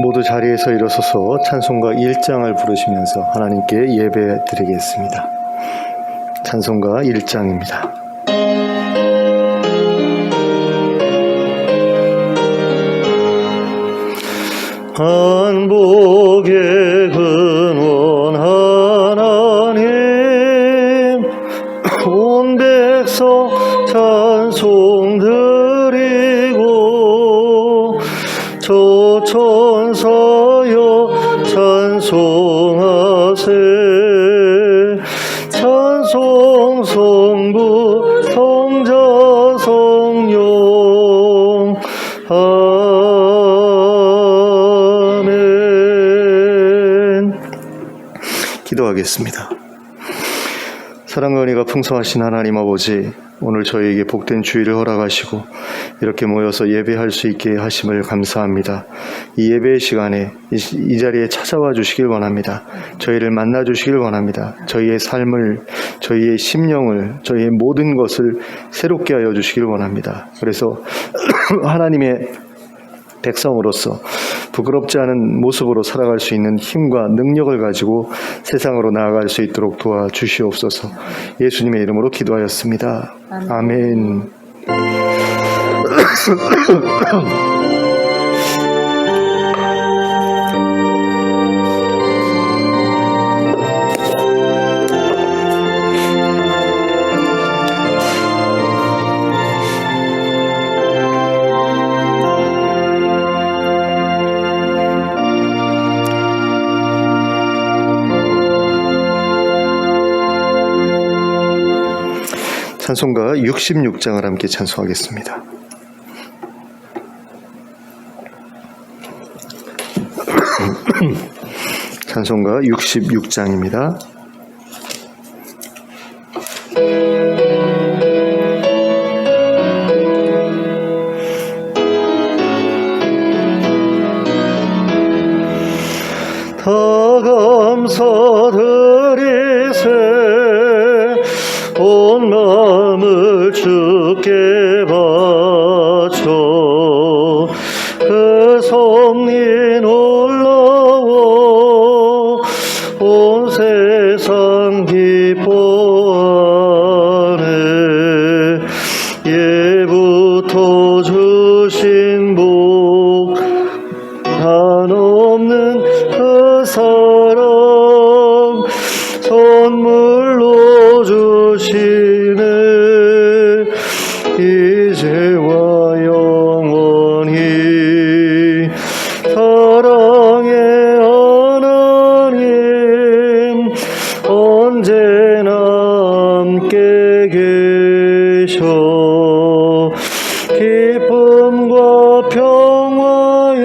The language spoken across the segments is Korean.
모두 자리에서 일어서서 찬송가 1장을 부르시면서 하나님께 예배 드리겠습니다. 찬송가 1장입니다. 한복의 근원 하나님, 온 백성 찬송 드리고 저 천사여 찬송하세. 찬송 성부 성자 성령 아멘. 기도하겠습니다. 사랑과 은혜가 풍성하신 하나님 아버지, 오늘 저희에게 복된 주일을 허락하시고 이렇게 모여서 예배할 수 있게 하심을 감사합니다. 이 예배의 시간에 이 자리에 찾아와 주시길 원합니다. 저희를 만나 주시길 원합니다. 저희의 삶을, 저희의 심령을, 저희의 모든 것을 새롭게 하여 주시길 원합니다. 그래서 하나님의 백성으로서 부끄럽지 않은 모습으로 살아갈 수 있는 힘과 능력을 가지고 세상으로 나아갈 수 있도록 도와주시옵소서. 예수님의 이름으로 기도하였습니다. 아멘. 찬송가 66장을 함께 찬송하겠습니다. 찬송가 66장입니다. 다 감사드리세. 온 마음을 주께 바쳐. 그 섭리 놀라워 온 세상 기뻐하네. 예부터 주신 복 한없는 그 사랑 선물로 주시네. 이제와 영원히 사랑의 하나님 언제나 함께 계셔. 기쁨과 평화에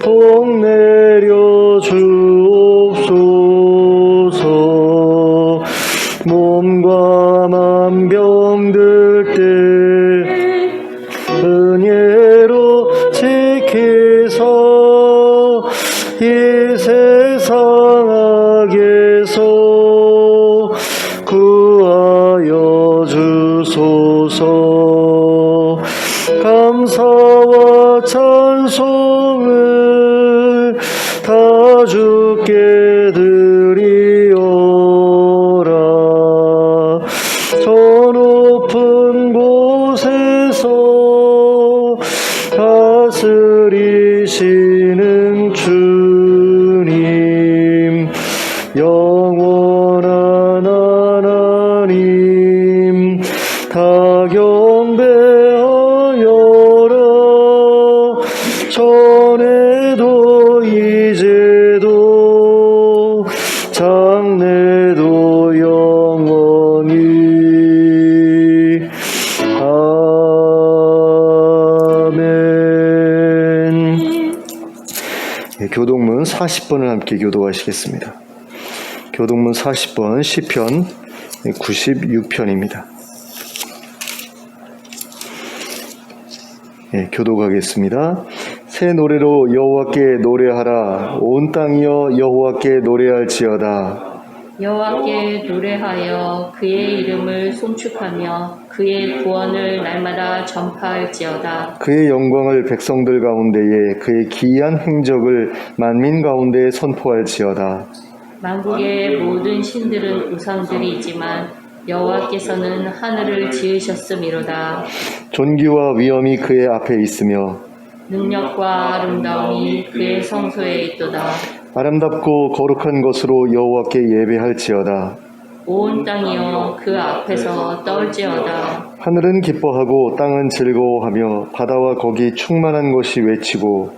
복 내려 주옵소서. 몸과 맘 병들 때 은혜로 지키사 이 세상 악에서 구하여 주소서. 감사와 찬송을 다 주께 드리오라. 저 높은 곳에서 다스리시는 주님, 영원한 하나님 다 경배하여라. 전에도 이제도 장래도 영원히 아멘. 교동문 40번을 함께 교도하시겠습니다. 교동문 40번 시편 96편입니다. 교도가겠습니다. 새 노래로 여호와께 노래하라. 온 땅이여 여호와께 노래할지어다. 여호와께 노래하여 그의 이름을 송축하며 그 그의 구원을 날마다 전파할지어다. 그의 영광을 백성들 가운데에 그의 기이한 행적을 만민 가운데에 선포할지어다. 만국의 모든 신들은 우상들이지만 여호와께서는 하늘을 지으셨음이로다. 존귀와 위엄이 그의 앞에 있으며 능력과 아름다움이 그의 성소에 있도다. 아름답고 거룩한 것으로 여호와께 예배할지어다. 온 땅이여 그 앞에서 떨지어다. 하늘은 기뻐하고 땅은 즐거워하며 바다와 거기 충만한 것이 외치고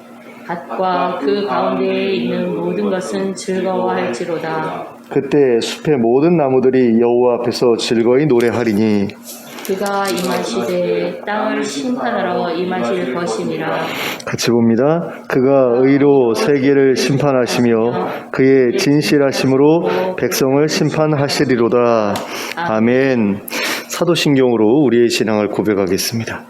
밭과 그 가운데에 있는 모든 것은 즐거워할지로다. 그때 숲의 모든 나무들이 여호와 앞에서 즐거이 노래하리니 그가 임하시되 땅을 심판하러 임하실 것이니라. 같이 봅니다. 그가 의로 세계를 심판하시며 그의 진실하심으로 백성을 심판하시리로다. 아멘. 사도신경으로 우리의 신앙을 고백하겠습니다.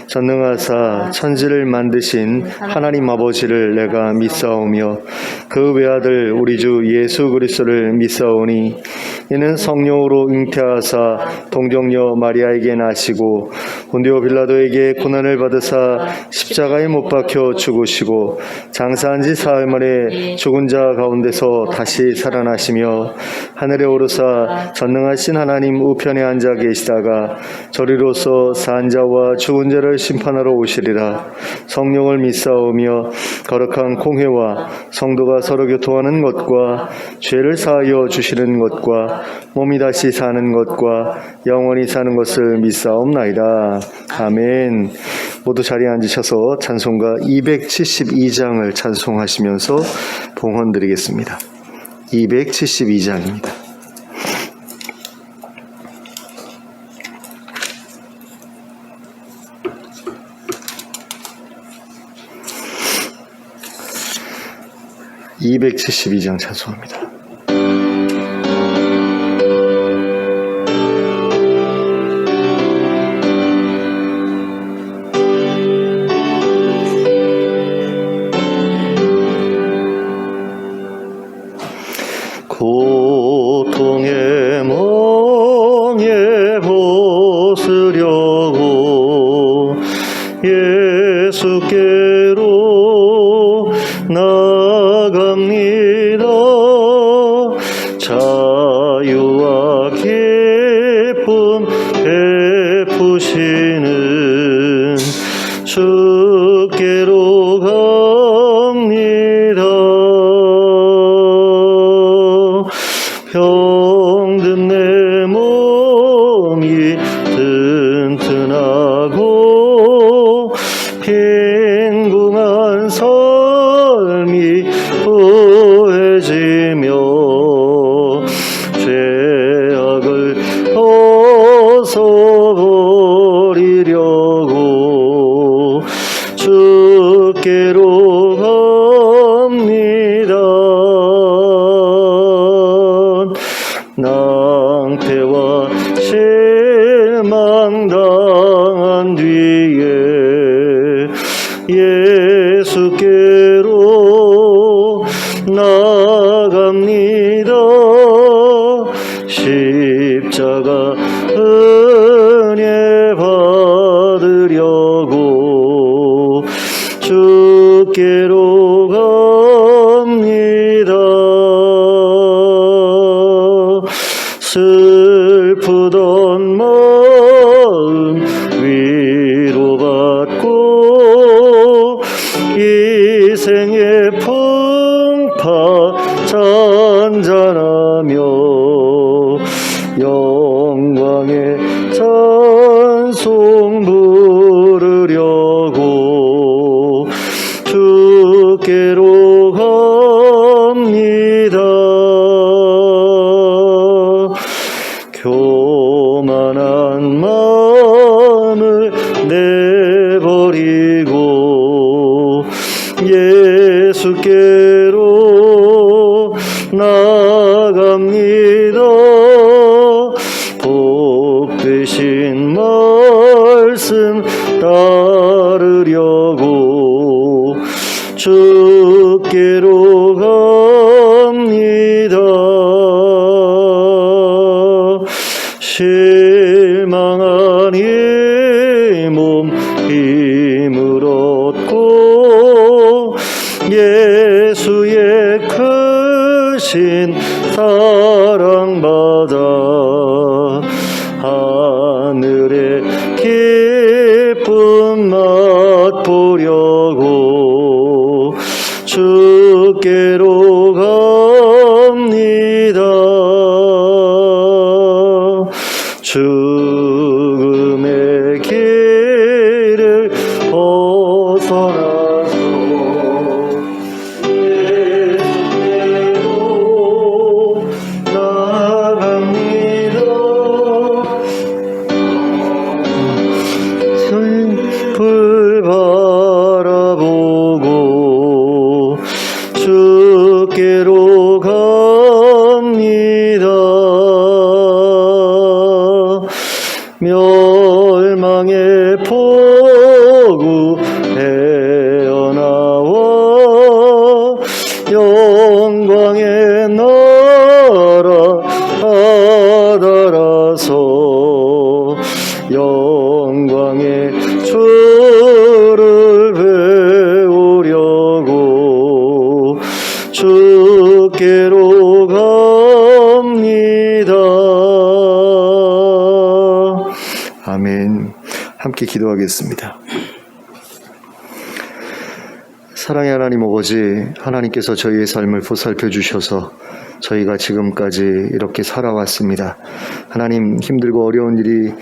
전능하사 천지를 만드신 하나님 아버지를 내가 믿사오며 그 외아들 우리 주 예수 그리스도를 믿사오니 이는 성령으로 잉태하사 동정녀 마리아에게 나시고 본디오 빌라도에게 고난을 받으사 십자가에 못 박혀 죽으시고 장사한 지 사흘 만에 죽은 자 가운데서 다시 살아나시며 하늘에 오르사 전능하신 하나님 우편에 앉아 계시다가 저리로서 산 자와 죽은 자를 심판하러 오시리라. 성령을 믿사오며 거룩한 공회와 성도가 서로 교통하는 것과 죄를 사하여 주시는 것과 몸이 다시 사는 것과 영원히 사는 것을 믿사옵나이다. 아멘. 모두 자리에 앉으셔서 찬송가 272장을 찬송하시면서 봉헌 드리겠습니다. 272장입니다. (272장) 찬송합니다. 고통의 멍에 벗으려고 예수께로 나갑니다. 자유와 기쁨 베푸시는 주께로 갑니다. 병든 내 몸이 튼튼하고 빈궁한 삶이 후해지며 죄악을 벗어버리려고 주께로 갑니다. 낭패와 실망당한 뒤에 예수께로 나갑니다. 십자가 은혜 받으려고 주께로 갑니다. 슬프던 마음 위로받고 이 생의 풍파 잔잔하며 영광의 찬송 부르려고 주께로 갑니다. 교만한 마음을 내버리고 예수께로 나갑니다. 복되신 말씀 따르려고 주께로 갑니다. 실망한 대신 사랑받아 하늘의 기쁜 맛보려고 주께로 갑니다. 죽음의 길을 벗어나서 예수께로 나갑니다. 불 바라보고 주께로 갑니다. 멸망의 폭우 헤어나와 영광의 나라 하달아서 영광의 주를 배우려고 주께로 갑니다. 아멘. 함께 기도하겠습니다. 사랑의 하나님 아버지, 하나님께서 저희의 삶을 보살펴 주셔서 저희가 지금까지 이렇게 살아왔습니다. 하나님, 힘들고 어려운 일이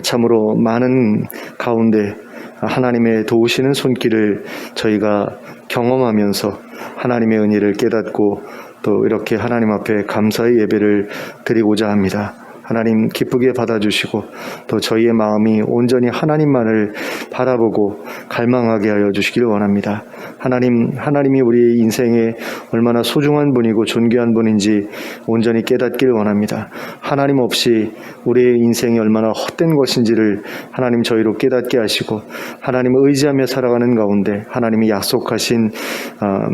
참으로 많은 가운데 하나님의 도우시는 손길을 저희가 경험하면서 하나님의 은혜를 깨닫고 또 이렇게 하나님 앞에 감사의 예배를 드리고자 합니다. 하나님 기쁘게 받아주시고 또 저희의 마음이 온전히 하나님만을 바라보고 갈망하게 하여 주시기를 원합니다. 하나님이 우리의 인생에 얼마나 소중한 분이고 존귀한 분인지 온전히 깨닫기를 원합니다. 하나님 없이 우리의 인생이 얼마나 헛된 것인지를 하나님 저희로 깨닫게 하시고 하나님을 의지하며 살아가는 가운데 하나님이 약속하신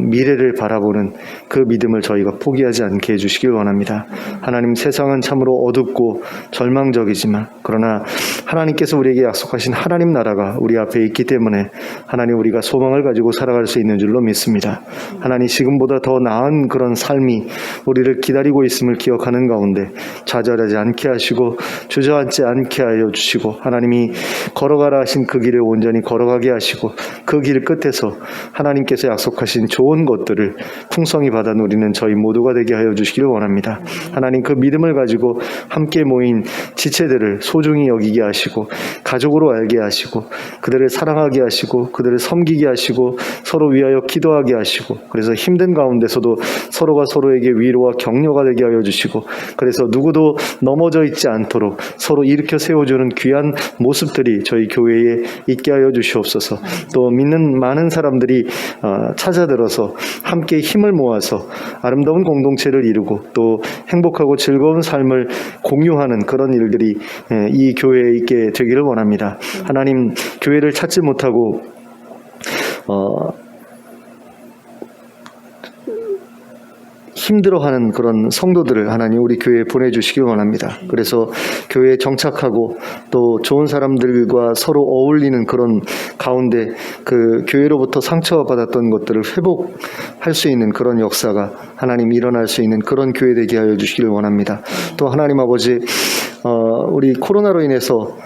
미래를 바라보는 그 믿음을 저희가 포기하지 않게 해주시길 원합니다. 하나님, 세상은 참으로 어둡고 절망적이지만 그러나 하나님께서 우리에게 약속하신 하나님 나라가 우리 앞에 있기 때문에 하나님, 우리가 소망을 가지고 살아갈 수 있는 줄로 믿습니다. 하나님, 지금보다 더 나은 그런 삶이 우리를 기다리고 있음을 기억하는 가운데 좌절하지 않게 하시고 주저앉지 않게 하여 주시고 하나님이 걸어가라 하신 그 길을 온전히 걸어가게 하시고 그 길 끝에서 하나님께서 약속하신 좋은 것들을 풍성히 받아 누리는 저희 모두가 되게 하여 주시기를 원합니다. 하나님, 그 믿음을 가지고 함께 모인 지체들을 소중히 여기게 하시고 가족으로 알게 하시고 그들을 사랑하게 하시고 그들을 섬기게 하시고 서로 위하여 기도하게 하시고 그래서 힘든 가운데서도 서로가 서로에게 위로와 격려가 되게 하여 주시고 그래서 누구도 넘어져 있지 않도록 서로 일으켜 세워주는 귀한 모습들이 저희 교회에 있게 하여 주시옵소서. 또 믿는 많은 사람들이 찾아들어서 함께 힘을 모아서 아름다운 공동체를 이루고 또 행복하고 즐거운 삶을 공유하는 그런 일들이 이 교회에 있게 되기를 원합니다. 하나님, 교회를 찾지 못하고 힘들어하는 그런 성도들을 하나님 우리 교회에 보내주시길 원합니다. 그래서 교회에 정착하고 또 좋은 사람들과 서로 어울리는 그런 가운데 그 교회로부터 상처받았던 것들을 회복할 수 있는 그런 역사가 하나님 일어날 수 있는 그런 교회 되게 하여 주시기를 원합니다. 또 하나님 아버지, 우리 코로나로 인해서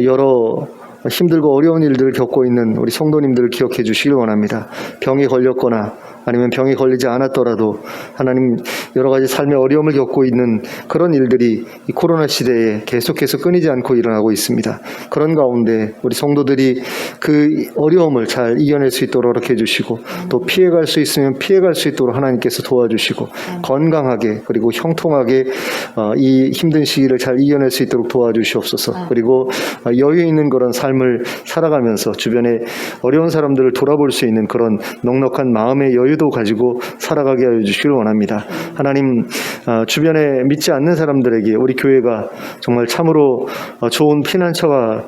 여러 힘들고 어려운 일들을 겪고 있는 우리 성도님들을 기억해 주시길 원합니다. 병에 걸렸거나 아니면 병에 걸리지 않았더라도 하나님 여러 가지 삶의 어려움을 겪고 있는 그런 일들이 이 코로나 시대에 계속해서 끊이지 않고 일어나고 있습니다. 그런 가운데 우리 성도들이 그 어려움을 잘 이겨낼 수 있도록 허락해 주시고 또 피해갈 수 있으면 피해갈 수 있도록 하나님께서 도와주시고 건강하게 그리고 형통하게 이 힘든 시기를 잘 이겨낼 수 있도록 도와주시옵소서. 그리고 여유 있는 그런 삶을 살아가면서 주변에 어려운 사람들을 돌아볼 수 있는 그런 넉넉한 마음의 여유도 가지고 살아가게 하여 주시길 원합니다. 하나님, 주변에 믿지 않는 사람들에게 우리 교회가 정말 참으로 좋은 피난처가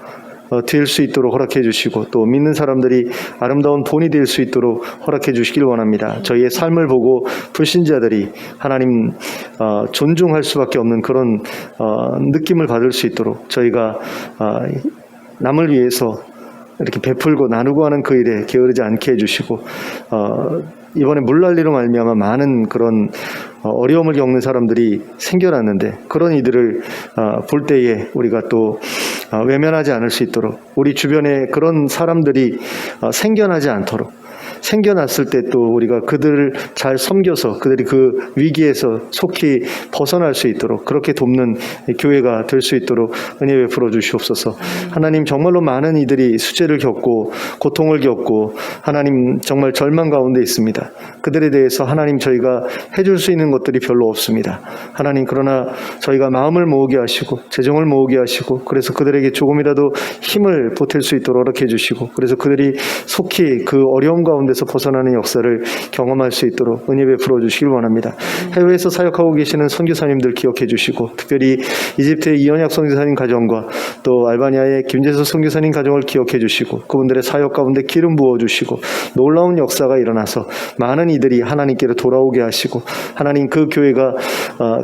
될 수 있도록 허락해 주시고 또 믿는 사람들이 아름다운 본이 될 수 있도록 허락해 주시길 원합니다. 저희의 삶을 보고 불신자들이 하나님 존중할 수밖에 없는 그런 느낌을 받을 수 있도록 저희가 남을 위해서 이렇게 베풀고 나누고 하는 그 일에 게으르지 않게 해주시고 이번에 물난리로 말미암아 많은 그런 어려움을 겪는 사람들이 생겨났는데 그런 이들을 볼 때에 우리가 또 외면하지 않을 수 있도록 우리 주변에 그런 사람들이 생겨나지 않도록 생겨났을 때 또 우리가 그들을 잘 섬겨서 그들이 그 위기에서 속히 벗어날 수 있도록 그렇게 돕는 교회가 될 수 있도록 은혜 베풀어 주시옵소서. 하나님 정말로 많은 이들이 수재를 겪고 고통을 겪고 하나님 정말 절망 가운데 있습니다. 그들에 대해서 하나님 저희가 해줄 수 있는 것들이 별로 없습니다. 하나님 그러나 저희가 마음을 모으게 하시고 재정을 모으게 하시고 그래서 그들에게 조금이라도 힘을 보탤 수 있도록 허락해 주시고 그래서 그들이 속히 그 어려움 가운데서 벗어나는 역사를 경험할 수 있도록 은혜 베풀어 주시길 원합니다. 해외에서 사역하고 계시는 선교사님들 기억해 주시고 특별히 이집트의 이언약 선교사님 가정과 또 알바니아의 김재수 선교사님 가정을 기억해 주시고 그분들의 사역 가운데 기름 부어 주시고 놀라운 역사가 일어나서 많은 이들이 하나님께로 돌아오게 하시고 하나님 그 교회가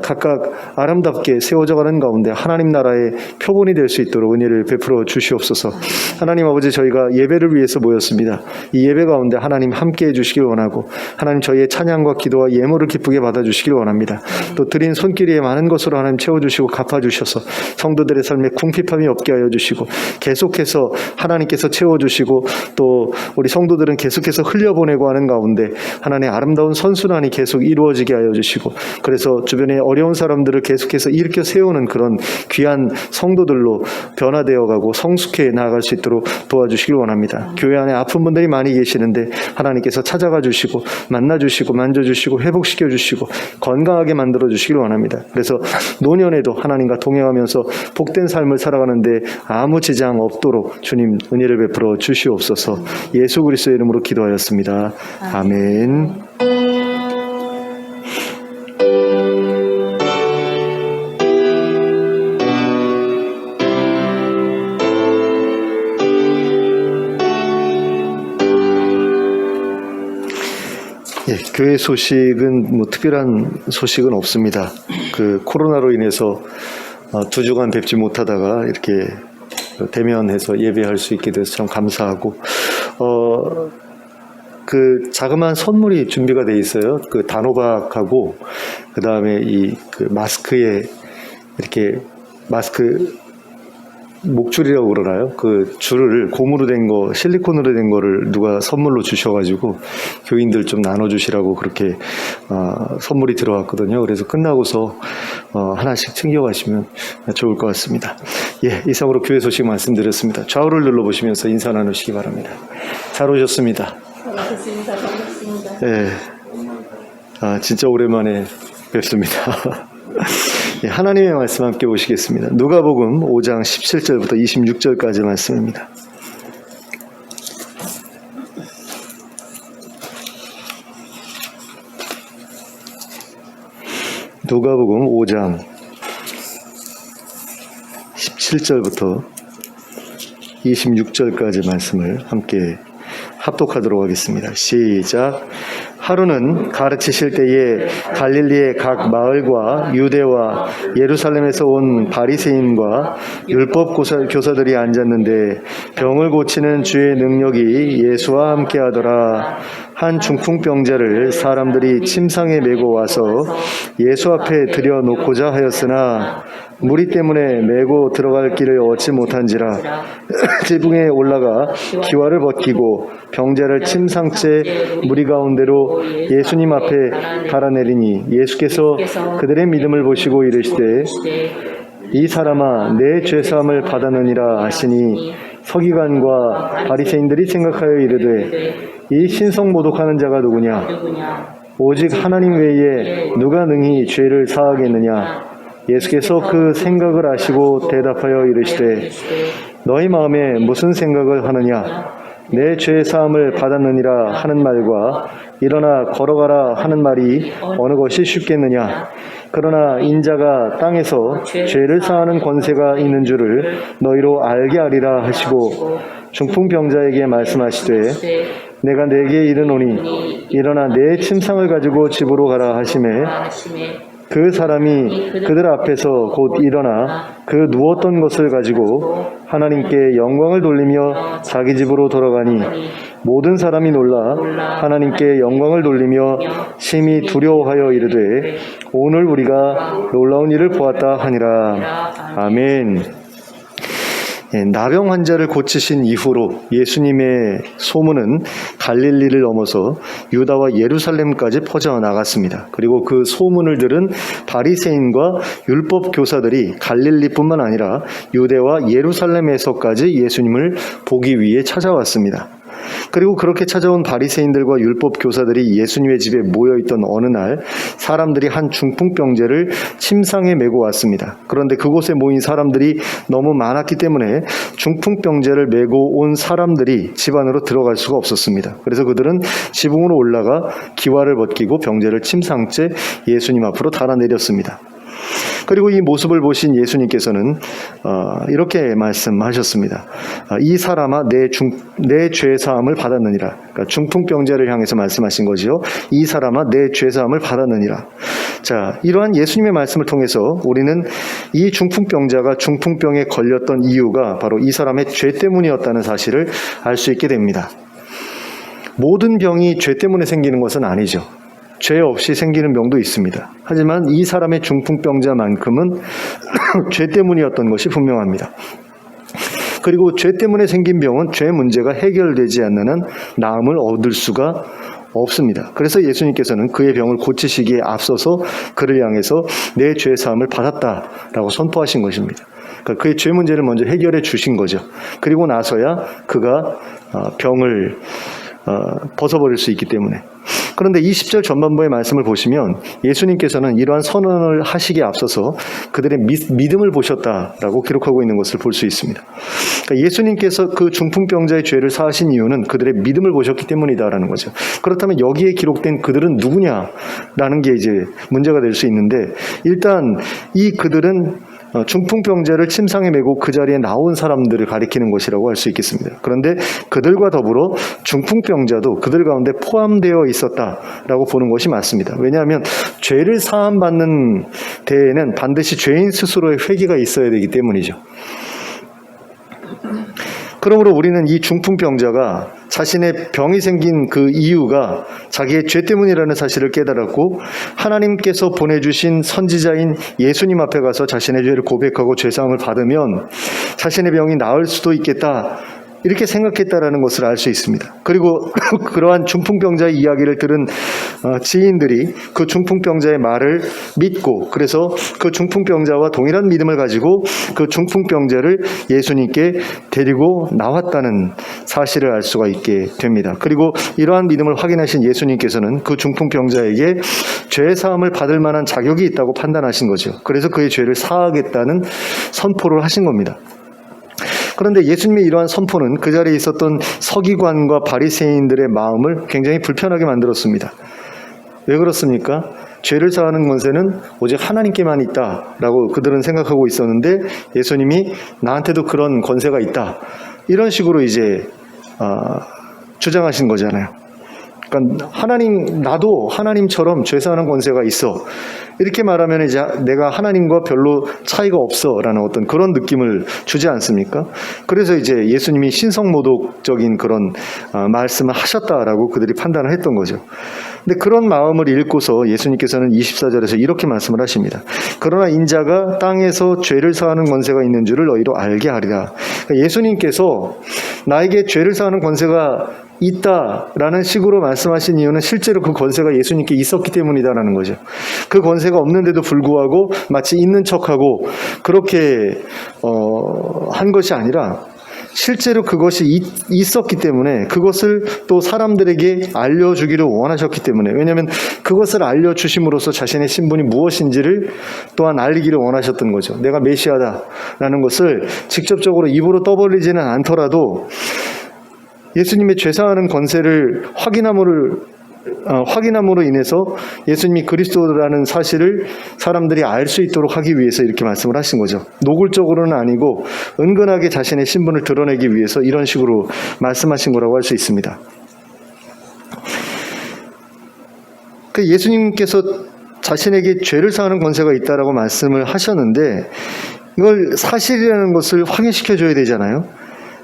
각각 아름답게 세워져 가는 가운데 하나님 나라의 표본이 될 수 있도록 은혜를 베풀어 주시옵소서. 하나님 아버지 저희가 예배를 위해서 모였습니다. 이 예배 가운데 하나님 함께해 주시길 원하고 하나님 저희의 찬양과 기도와 예물을 기쁘게 받아주시길 원합니다. 또 드린 손길이 많은 것으로 하나님 채워주시고 갚아주셔서 성도들의 삶에 궁핍함이 없게 하여 주시고 계속해서 하나님께서 채워주시고 또 우리 성도들은 계속해서 흘려보내고 하는 가운데 하나님의 아름다운 선순환이 계속 이루어지게 하여 주시고 그래서 주변에 어려운 사람들을 계속해서 일으켜 세우는 그런 귀한 성도들로 변화되어 가고 성숙해 나아갈 수 있도록 도와주시길 원합니다. 교회 안에 아픈 분들이 많이 계시는데 하나님께서 찾아가 주시고 만나 주시고 만져 주시고 회복시켜 주시고 건강하게 만들어 주시길 원합니다. 그래서 노년에도 하나님과 동행하면서 복된 삶을 살아가는데 아무 지장 없도록 주님 은혜를 베풀어 주시옵소서. 예수 그리스도의 이름으로 기도하였습니다. 아멘. 예, 교회 소식은 뭐 특별한 소식은 없습니다. 그 코로나로 인해서 2주간 뵙지 못하다가 이렇게 대면해서 예배할 수 있게 돼서 참 감사하고 그 자그마한 선물이 준비가 돼 있어요. 그 단호박하고 그 다음에 이 그 마스크에 이렇게 마스크 목줄이라고 그러나요? 그 줄을 고무로 된 거, 실리콘으로 된 거를 누가 선물로 주셔가지고 교인들 좀 나눠주시라고 그렇게 선물이 들어왔거든요. 그래서 끝나고서 하나씩 챙겨가시면 좋을 것 같습니다. 예, 이상으로 교회 소식 말씀드렸습니다. 좌우를 눌러보시면서 인사 나누시기 바랍니다. 잘 오셨습니다. 반갑습니다. 반갑습니다. 예, 진짜 오랜만에 뵙습니다. 예, 하나님의 말씀 함께 보시겠습니다. 누가복음 5장 17절부터 26절까지 말씀입니다. 누가복음 5장 17절부터 26절까지 말씀을 함께 합독하도록 하겠습니다. 시작. 하루는 가르치실 때에 갈릴리의 각 마을과 유대와 예루살렘에서 온 바리새인과 율법 교사들이 앉았는데 병을 고치는 주의 능력이 예수와 함께 하더라. 한 중풍병자를 사람들이 침상에 메고 와서 예수 앞에 들여놓고자 하였으나 무리 때문에 메고 들어갈 길을 얻지 못한지라 지붕에 올라가 기와를 벗기고 병자를 침상째 무리 가운데로 예수님 앞에 달아내리니 예수께서 그들의 믿음을 보시고 이르시되 이 사람아 내 죄사함을 받았느니라 하시니 서기관과 바리새인들이 생각하여 이르되 이 신성 모독하는 자가 누구냐 오직 하나님 외에 누가 능히 죄를 사하겠느냐. 예수께서 그 생각을 아시고 대답하여 이르시되 너희 마음에 무슨 생각을 하느냐 내 죄 사함을 받았느니라 하는 말과 일어나 걸어가라 하는 말이 어느 것이 쉽겠느냐. 그러나 인자가 땅에서 죄를 사하는 권세가 있는 줄을 너희로 알게 하리라 하시고 중풍병자에게 말씀하시되 내가 내게 이르노니 일어나 내 침상을 가지고 집으로 가라 하시매 그 사람이 그들 앞에서 곧 일어나 그 누웠던 것을 가지고 하나님께 영광을 돌리며 자기 집으로 돌아가니 모든 사람이 놀라 하나님께 영광을 돌리며 심히 두려워하여 이르되 오늘 우리가 놀라운 일을 보았다 하니라. 아멘. 나병 환자를 고치신 이후로 예수님의 소문은 갈릴리를 넘어서 유다와 예루살렘까지 퍼져나갔습니다. 그리고 그 소문을 들은 바리새인과 율법 교사들이 갈릴리뿐만 아니라 유대와 예루살렘에서까지 예수님을 보기 위해 찾아왔습니다. 그리고 그렇게 찾아온 바리새인들과 율법 교사들이 예수님의 집에 모여있던 어느 날 사람들이 한 중풍병자를 침상에 메고 왔습니다. 그런데 그곳에 모인 사람들이 너무 많았기 때문에 중풍병자를 메고 온 사람들이 집 안으로 들어갈 수가 없었습니다. 그래서 그들은 지붕으로 올라가 기와를 벗기고 병자를 침상째 예수님 앞으로 달아내렸습니다. 그리고 이 모습을 보신 예수님께서는 이렇게 말씀하셨습니다. 이 사람아 내 죄사함을 받았느니라. 그러니까 중풍병자를 향해서 말씀하신 거지요. 이 사람아 내 죄사함을 받았느니라. 자, 이러한 예수님의 말씀을 통해서 우리는 이 중풍병자가 중풍병에 걸렸던 이유가 바로 이 사람의 죄 때문이었다는 사실을 알 수 있게 됩니다. 모든 병이 죄 때문에 생기는 것은 아니죠. 죄 없이 생기는 병도 있습니다. 하지만 이 사람의 중풍병자만큼은 죄 때문이었던 것이 분명합니다. 그리고 죄 때문에 생긴 병은 죄 문제가 해결되지 않는 한 나음을 얻을 수가 없습니다. 그래서 예수님께서는 그의 병을 고치시기에 앞서서 그를 향해서 내 죄 사함을 받았다라고 선포하신 것입니다. 그러니까 그의 죄 문제를 먼저 해결해 주신 거죠. 그리고 나서야 그가 병을 벗어버릴 수 있기 때문에. 그런데 20절 전반부의 말씀을 보시면 예수님께서는 이러한 선언을 하시기에 앞서서 그들의 믿음을 보셨다라고 기록하고 있는 것을 볼 수 있습니다. 그러니까 예수님께서 그 중풍병자의 죄를 사하신 이유는 그들의 믿음을 보셨기 때문이다라는 거죠. 그렇다면 여기에 기록된 그들은 누구냐라는 게 이제 문제가 될 수 있는데, 일단 이 그들은 중풍병자를 침상에 메고 그 자리에 나온 사람들을 가리키는 것이라고 할 수 있겠습니다. 그런데 그들과 더불어 중풍병자도 그들 가운데 포함되어 있었다라고 보는 것이 맞습니다. 왜냐하면 죄를 사함받는 데에는 반드시 죄인 스스로의 회개가 있어야 되기 때문이죠. 그러므로 우리는 이 중풍병자가 자신의 병이 생긴 그 이유가 자기의 죄 때문이라는 사실을 깨달았고, 하나님께서 보내주신 선지자인 예수님 앞에 가서 자신의 죄를 고백하고 죄사함을 받으면 자신의 병이 나을 수도 있겠다, 이렇게 생각했다라는 것을 알 수 있습니다. 그리고 그러한 중풍병자의 이야기를 들은 지인들이 그 중풍병자의 말을 믿고, 그래서 그 중풍병자와 동일한 믿음을 가지고 그 중풍병자를 예수님께 데리고 나왔다는 사실을 알 수가 있게 됩니다. 그리고 이러한 믿음을 확인하신 예수님께서는 그 중풍병자에게 죄 사함을 받을 만한 자격이 있다고 판단하신 거죠. 그래서 그의 죄를 사하겠다는 선포를 하신 겁니다. 그런데 예수님의 이러한 선포는 그 자리에 있었던 서기관과 바리새인들의 마음을 굉장히 불편하게 만들었습니다. 왜 그렇습니까? 죄를 사하는 권세는 오직 하나님께만 있다라고 그들은 생각하고 있었는데, 예수님이 나한테도 그런 권세가 있다, 이런 식으로 이제 주장하신 거잖아요. 그러니까 나도 하나님처럼 죄 사하는 권세가 있어, 이렇게 말하면 이제 내가 하나님과 별로 차이가 없어라는 어떤 그런 느낌을 주지 않습니까? 그래서 이제 예수님이 신성모독적인 그런 말씀을 하셨다라고 그들이 판단을 했던 거죠. 근데 그런 마음을 읽고서 예수님께서는 24절에서 이렇게 말씀을 하십니다. 그러나 인자가 땅에서 죄를 사하는 권세가 있는 줄을 너희로 알게 하리라. 그러니까 예수님께서 나에게 죄를 사하는 권세가 있다라는 식으로 말씀하신 이유는 실제로 그 권세가 예수님께 있었기 때문이다라는 거죠. 그 권세가 없는데도 불구하고 마치 있는 척하고 그렇게 한 것이 아니라, 실제로 그것이 있었기 때문에 그것을 또 사람들에게 알려주기를 원하셨기 때문에, 왜냐하면 그것을 알려주심으로써 자신의 신분이 무엇인지를 또한 알리기를 원하셨던 거죠. 내가 메시아다라는 것을 직접적으로 입으로 떠벌리지는 않더라도 예수님의 죄사하는 권세를 확인함으로 인해서 예수님이 그리스도라는 사실을 사람들이 알 수 있도록 하기 위해서 이렇게 말씀을 하신 거죠. 노골적으로는 아니고 은근하게 자신의 신분을 드러내기 위해서 이런 식으로 말씀하신 거라고 할 수 있습니다. 그 예수님께서 자신에게 죄를 사하는 권세가 있다라고 말씀을 하셨는데 이걸 사실이라는 것을 확인시켜 줘야 되잖아요.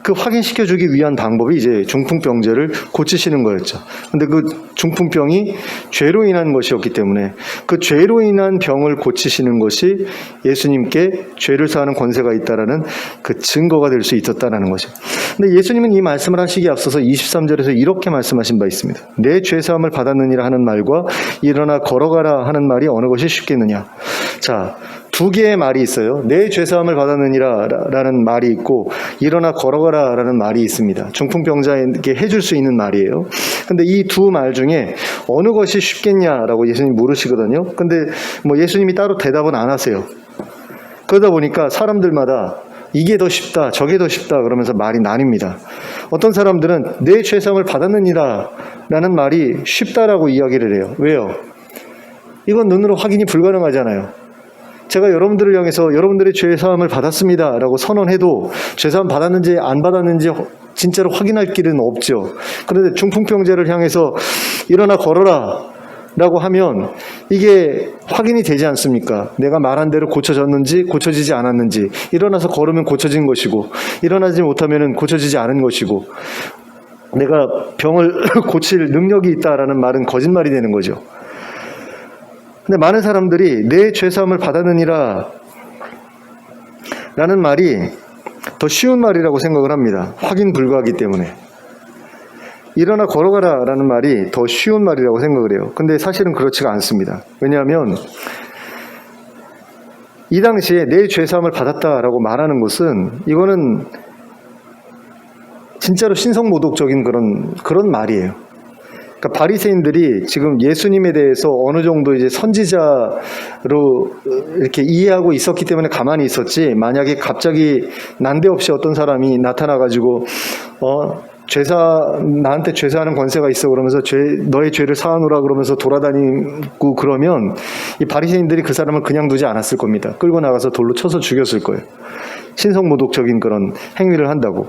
그 확인시켜 주기 위한 방법이 이제 중풍병자를 고치시는 거였죠. 근데 그 중풍병이 죄로 인한 것이었기 때문에 그 죄로 인한 병을 고치시는 것이 예수님께 죄를 사하는 권세가 있다라는 그 증거가 될 수 있었다라는 거죠. 근데 예수님은 이 말씀을 하시기에 앞서서 23절에서 이렇게 말씀하신 바 있습니다. 내 죄사함을 받았느니라 하는 말과 일어나 걸어가라 하는 말이 어느 것이 쉽겠느냐. 자, 두 개의 말이 있어요. 내 죄사함을 받았느니라 라는 말이 있고 일어나 걸어가라 라는 말이 있습니다. 중풍병자에게 해줄 수 있는 말이에요. 근데 이 두 말 중에 어느 것이 쉽겠냐라고 예수님이 물으시거든요. 근데 뭐 예수님이 따로 대답은 안 하세요. 그러다 보니까 사람들마다 이게 더 쉽다, 저게 더 쉽다 그러면서 말이 나뉩니다. 어떤 사람들은 내 죄사함을 받았느니라 라는 말이 쉽다라고 이야기를 해요. 왜요? 이건 눈으로 확인이 불가능하잖아요. 제가 여러분들을 향해서 여러분들의 죄사함을 받았습니다 라고 선언해도 죄사함 받았는지 안 받았는지 진짜로 확인할 길은 없죠. 그런데 중풍병자를 향해서 일어나 걸어라 라고 하면 이게 확인이 되지 않습니까? 내가 말한 대로 고쳐졌는지 고쳐지지 않았는지, 일어나서 걸으면 고쳐진 것이고 일어나지 못하면 고쳐지지 않은 것이고, 내가 병을 고칠 능력이 있다라는 말은 거짓말이 되는 거죠. 근데 많은 사람들이 내 죄사함을 받았느니라 라는 말이 더 쉬운 말이라고 생각을 합니다. 확인 불가하기 때문에. 일어나 걸어가라 라는 말이 더 쉬운 말이라고 생각을 해요. 근데 사실은 그렇지가 않습니다. 왜냐하면 이 당시에 내 죄사함을 받았다라고 말하는 것은 이거는 진짜로 신성모독적인 그런 말이에요. 그러니까 바리새인들이 지금 예수님에 대해서 어느 정도 이제 선지자로 이렇게 이해하고 있었기 때문에 가만히 있었지, 만약에 갑자기 난데없이 어떤 사람이 나타나가지고 나한테 죄사하는 권세가 있어 그러면서 너의 죄를 사하노라 그러면서 돌아다니고 그러면 이 바리새인들이 그 사람을 그냥 두지 않았을 겁니다. 끌고 나가서 돌로 쳐서 죽였을 거예요. 신성모독적인 그런 행위를 한다고.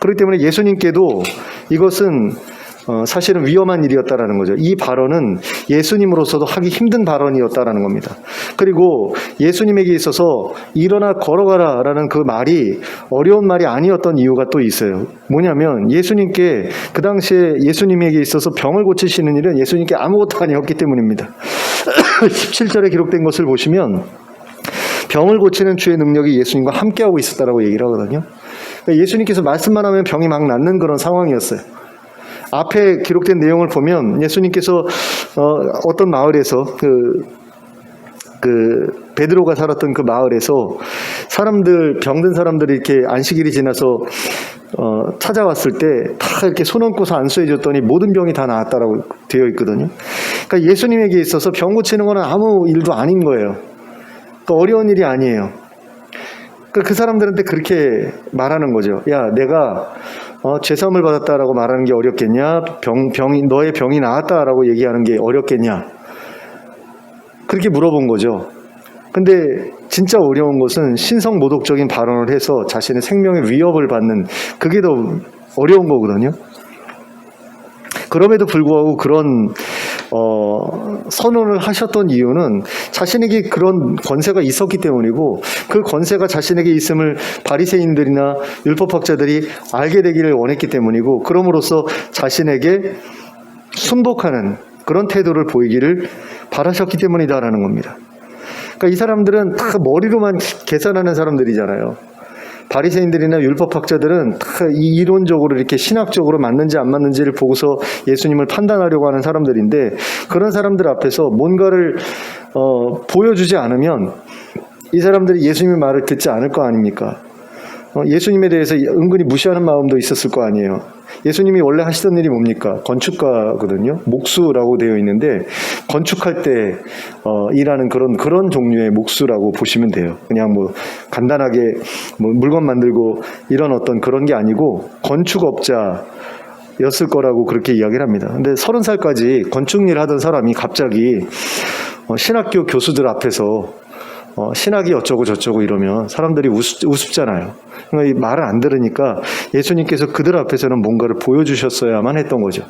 그렇기 때문에 예수님께도 이것은 사실은 위험한 일이었다라는 거죠. 이 발언은 예수님으로서도 하기 힘든 발언이었다라는 겁니다. 그리고 예수님에게 있어서 일어나 걸어가라 라는 그 말이 어려운 말이 아니었던 이유가 또 있어요. 뭐냐면 예수님께 그 당시에 예수님에게 있어서 병을 고치시는 일은 예수님께 아무것도 아니었기 때문입니다. 17절에 기록된 것을 보시면 병을 고치는 주의 능력이 예수님과 함께하고 있었다라고 얘기를 하거든요. 예수님께서 말씀만 하면 병이 막 낫는 그런 상황이었어요. 앞에 기록된 내용을 보면 예수님께서 어떤 마을에서 베드로가 살았던 그 마을에서 병든 사람들이 이렇게 안식일이 지나서 찾아왔을 때 다 이렇게 손 얹고서 안수해 줬더니 모든 병이 다 나았다라고 되어 있거든요. 그러니까 예수님에게 있어서 병 고치는 거는 아무 일도 아닌 거예요. 또 어려운 일이 아니에요. 그 사람들한테 그렇게 말하는 거죠. 야, 내가 죄사함을 받았다라고 말하는 게 어렵겠냐? 너의 병이 나았다라고 얘기하는 게 어렵겠냐? 그렇게 물어본 거죠. 근데 진짜 어려운 것은 신성모독적인 발언을 해서 자신의 생명의 위협을 받는, 그게 더 어려운 거거든요. 그럼에도 불구하고 그런 선언을 하셨던 이유는 자신에게 그런 권세가 있었기 때문이고, 그 권세가 자신에게 있음을 바리새인들이나 율법학자들이 알게 되기를 원했기 때문이고, 그럼으로써 자신에게 순복하는 그런 태도를 보이기를 바라셨기 때문이다라는 겁니다. 그러니까 이 사람들은 다 머리로만 계산하는 사람들이잖아요. 바리새인들이나 율법학자들은 다 이론적으로 이렇게 신학적으로 맞는지 안 맞는지를 보고서 예수님을 판단하려고 하는 사람들인데, 그런 사람들 앞에서 뭔가를 보여주지 않으면 이 사람들이 예수님의 말을 듣지 않을 거 아닙니까? 예수님에 대해서 은근히 무시하는 마음도 있었을 거 아니에요. 예수님이 원래 하시던 일이 뭡니까? 건축가거든요. 목수라고 되어 있는데 건축할 때 일하는 그런 종류의 목수라고 보시면 돼요. 그냥 뭐 간단하게 뭐 물건 만들고 이런 어떤 그런 게 아니고 건축업자였을 거라고 그렇게 이야기를 합니다. 근데 30살까지 건축일 하던 사람이 갑자기 신학교 교수들 앞에서 신학이 어쩌고 저쩌고 이러면 사람들이 우습잖아요. 그러니까 말을 안 들으니까 예수님께서 그들 앞에서는 뭔가를 보여주셨어야만 했던 거죠.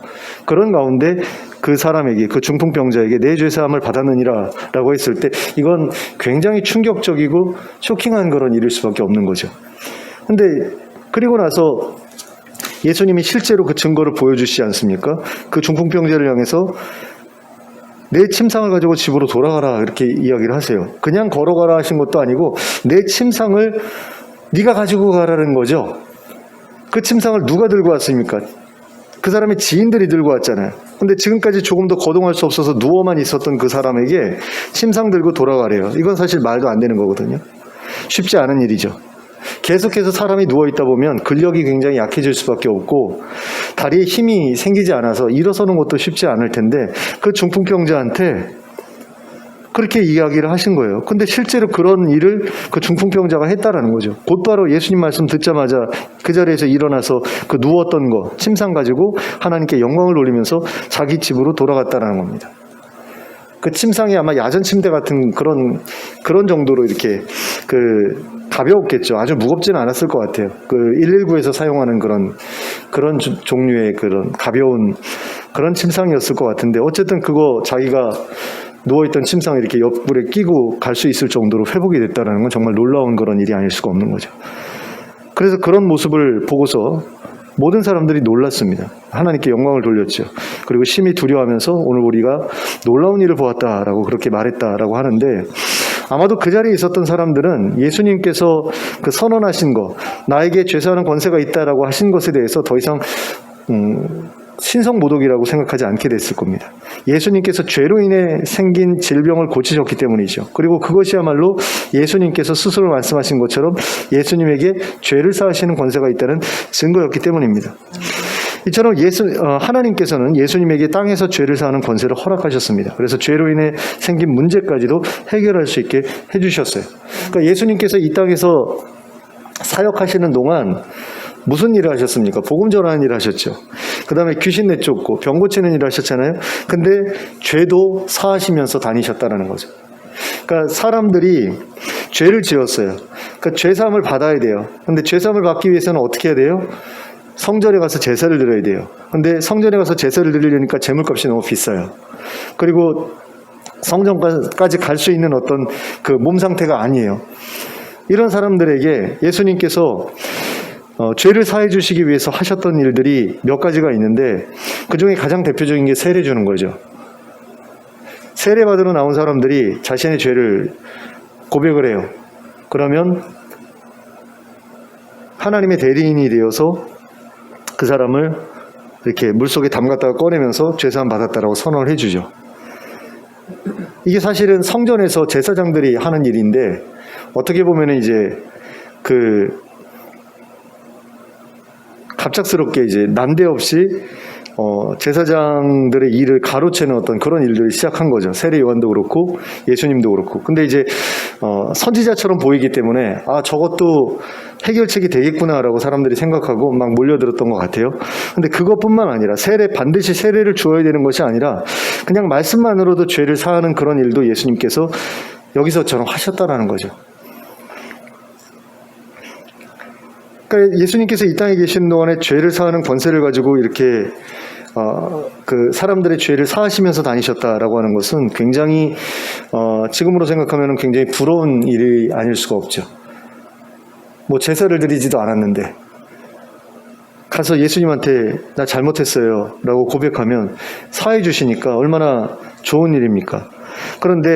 그런 가운데 그 사람에게, 그 중풍병자에게 내 죄사함을 받았느니라 라고 했을 때 이건 굉장히 충격적이고 쇼킹한 그런 일일 수밖에 없는 거죠. 근데 그리고 나서 예수님이 실제로 그 증거를 보여주시지 않습니까? 그 중풍병자를 향해서 내 침상을 가지고 집으로 돌아가라 이렇게 이야기를 하세요. 그냥 걸어가라 하신 것도 아니고 내 침상을 네가 가지고 가라는 거죠. 그 침상을 누가 들고 왔습니까? 그 사람의 지인들이 들고 왔잖아요. 근데 지금까지 조금 더 거동할 수 없어서 누워만 있었던 그 사람에게 침상 들고 돌아가래요. 이건 사실 말도 안 되는 거거든요. 쉽지 않은 일이죠. 계속해서 사람이 누워있다 보면 근력이 굉장히 약해질 수밖에 없고 다리에 힘이 생기지 않아서 일어서는 것도 쉽지 않을 텐데 그 중풍병자한테 그렇게 이야기를 하신 거예요. 근데 실제로 그런 일을 그 중풍병자가 했다라는 거죠. 곧바로 예수님 말씀 듣자마자 그 자리에서 일어나서 그 누웠던 거 침상 가지고 하나님께 영광을 돌리면서 자기 집으로 돌아갔다라는 겁니다. 그 침상이 아마 야전 침대 같은 그런 정도로 이렇게 가벼웠겠죠. 아주 무겁지는 않았을 것 같아요. 119에서 사용하는 그런 종류의 그런 가벼운 그런 침상이었을 것 같은데 어쨌든 그거 자기가 누워있던 침상을 이렇게 옆구리에 끼고 갈 수 있을 정도로 회복이 됐다는 건 정말 놀라운 그런 일이 아닐 수가 없는 거죠. 그래서 그런 모습을 보고서 모든 사람들이 놀랐습니다. 하나님께 영광을 돌렸죠. 그리고 심히 두려워하면서 오늘 우리가 놀라운 일을 보았다라고 그렇게 말했다라고 하는데 아마도 그 자리에 있었던 사람들은 예수님께서 그 선언하신 거, 나에게 죄사하는 권세가 있다라고 하신 것에 대해서 더 이상 신성모독이라고 생각하지 않게 됐을 겁니다. 예수님께서 죄로 인해 생긴 질병을 고치셨기 때문이죠. 그리고 그것이야말로 예수님께서 스스로 말씀하신 것처럼 예수님에게 죄를 사하시는 권세가 있다는 증거였기 때문입니다. 이처럼 하나님께서는 예수님에게 땅에서 죄를 사하는 권세를 허락하셨습니다. 그래서 죄로 인해 생긴 문제까지도 해결할 수 있게 해주셨어요. 그러니까 예수님께서 이 땅에서 사역하시는 동안 무슨 일을 하셨습니까? 복음 전하는 일을 하셨죠. 그 다음에 귀신 내쫓고 병 고치는 일을 하셨잖아요. 근데 죄도 사하시면서 다니셨다는 거죠. 그러니까 사람들이 죄를 지었어요. 그러니까 죄사함을 받아야 돼요. 근데 죄사함을 받기 위해서는 어떻게 해야 돼요? 성전에 가서 제사를 드려야 돼요. 근데 성전에 가서 제사를 드리려니까 제물값이 너무 비싸요. 그리고 성전까지 갈 수 있는 어떤 그 몸 상태가 아니에요. 이런 사람들에게 예수님께서 죄를 사해 주시기 위해서 하셨던 일들이 몇 가지가 있는데 그 중에 가장 대표적인 게 세례 주는 거죠. 세례 받으러 나온 사람들이 자신의 죄를 고백을 해요. 그러면 하나님의 대리인이 되어서 그 사람을 이렇게 물속에 담갔다가 꺼내면서 죄사함 받았다라고 선언을 해주죠. 이게 사실은 성전에서 제사장들이 하는 일인데 어떻게 보면 이제 갑작스럽게 이제 난데없이 제사장들의 일을 가로채는 어떤 그런 일들을 시작한 거죠. 세례 요한도 그렇고 예수님도 그렇고. 근데 이제 선지자처럼 보이기 때문에 저것도 해결책이 되겠구나라고 사람들이 생각하고 막 몰려들었던 것 같아요. 근데 그것뿐만 아니라 반드시 세례를 주어야 되는 것이 아니라 그냥 말씀만으로도 죄를 사하는 그런 일도 예수님께서 여기서처럼 하셨다라는 거죠. 그러니까 예수님께서 이 땅에 계시는 동안에 죄를 사하는 권세를 가지고 이렇게 그 사람들의 죄를 사하시면서 다니셨다라고 하는 것은 굉장히 지금으로 생각하면 굉장히 부러운 일이 아닐 수가 없죠. 뭐 제사를 드리지도 않았는데 가서 예수님한테 나 잘못했어요 라고 고백하면 사해 주시니까 얼마나 좋은 일입니까? 그런데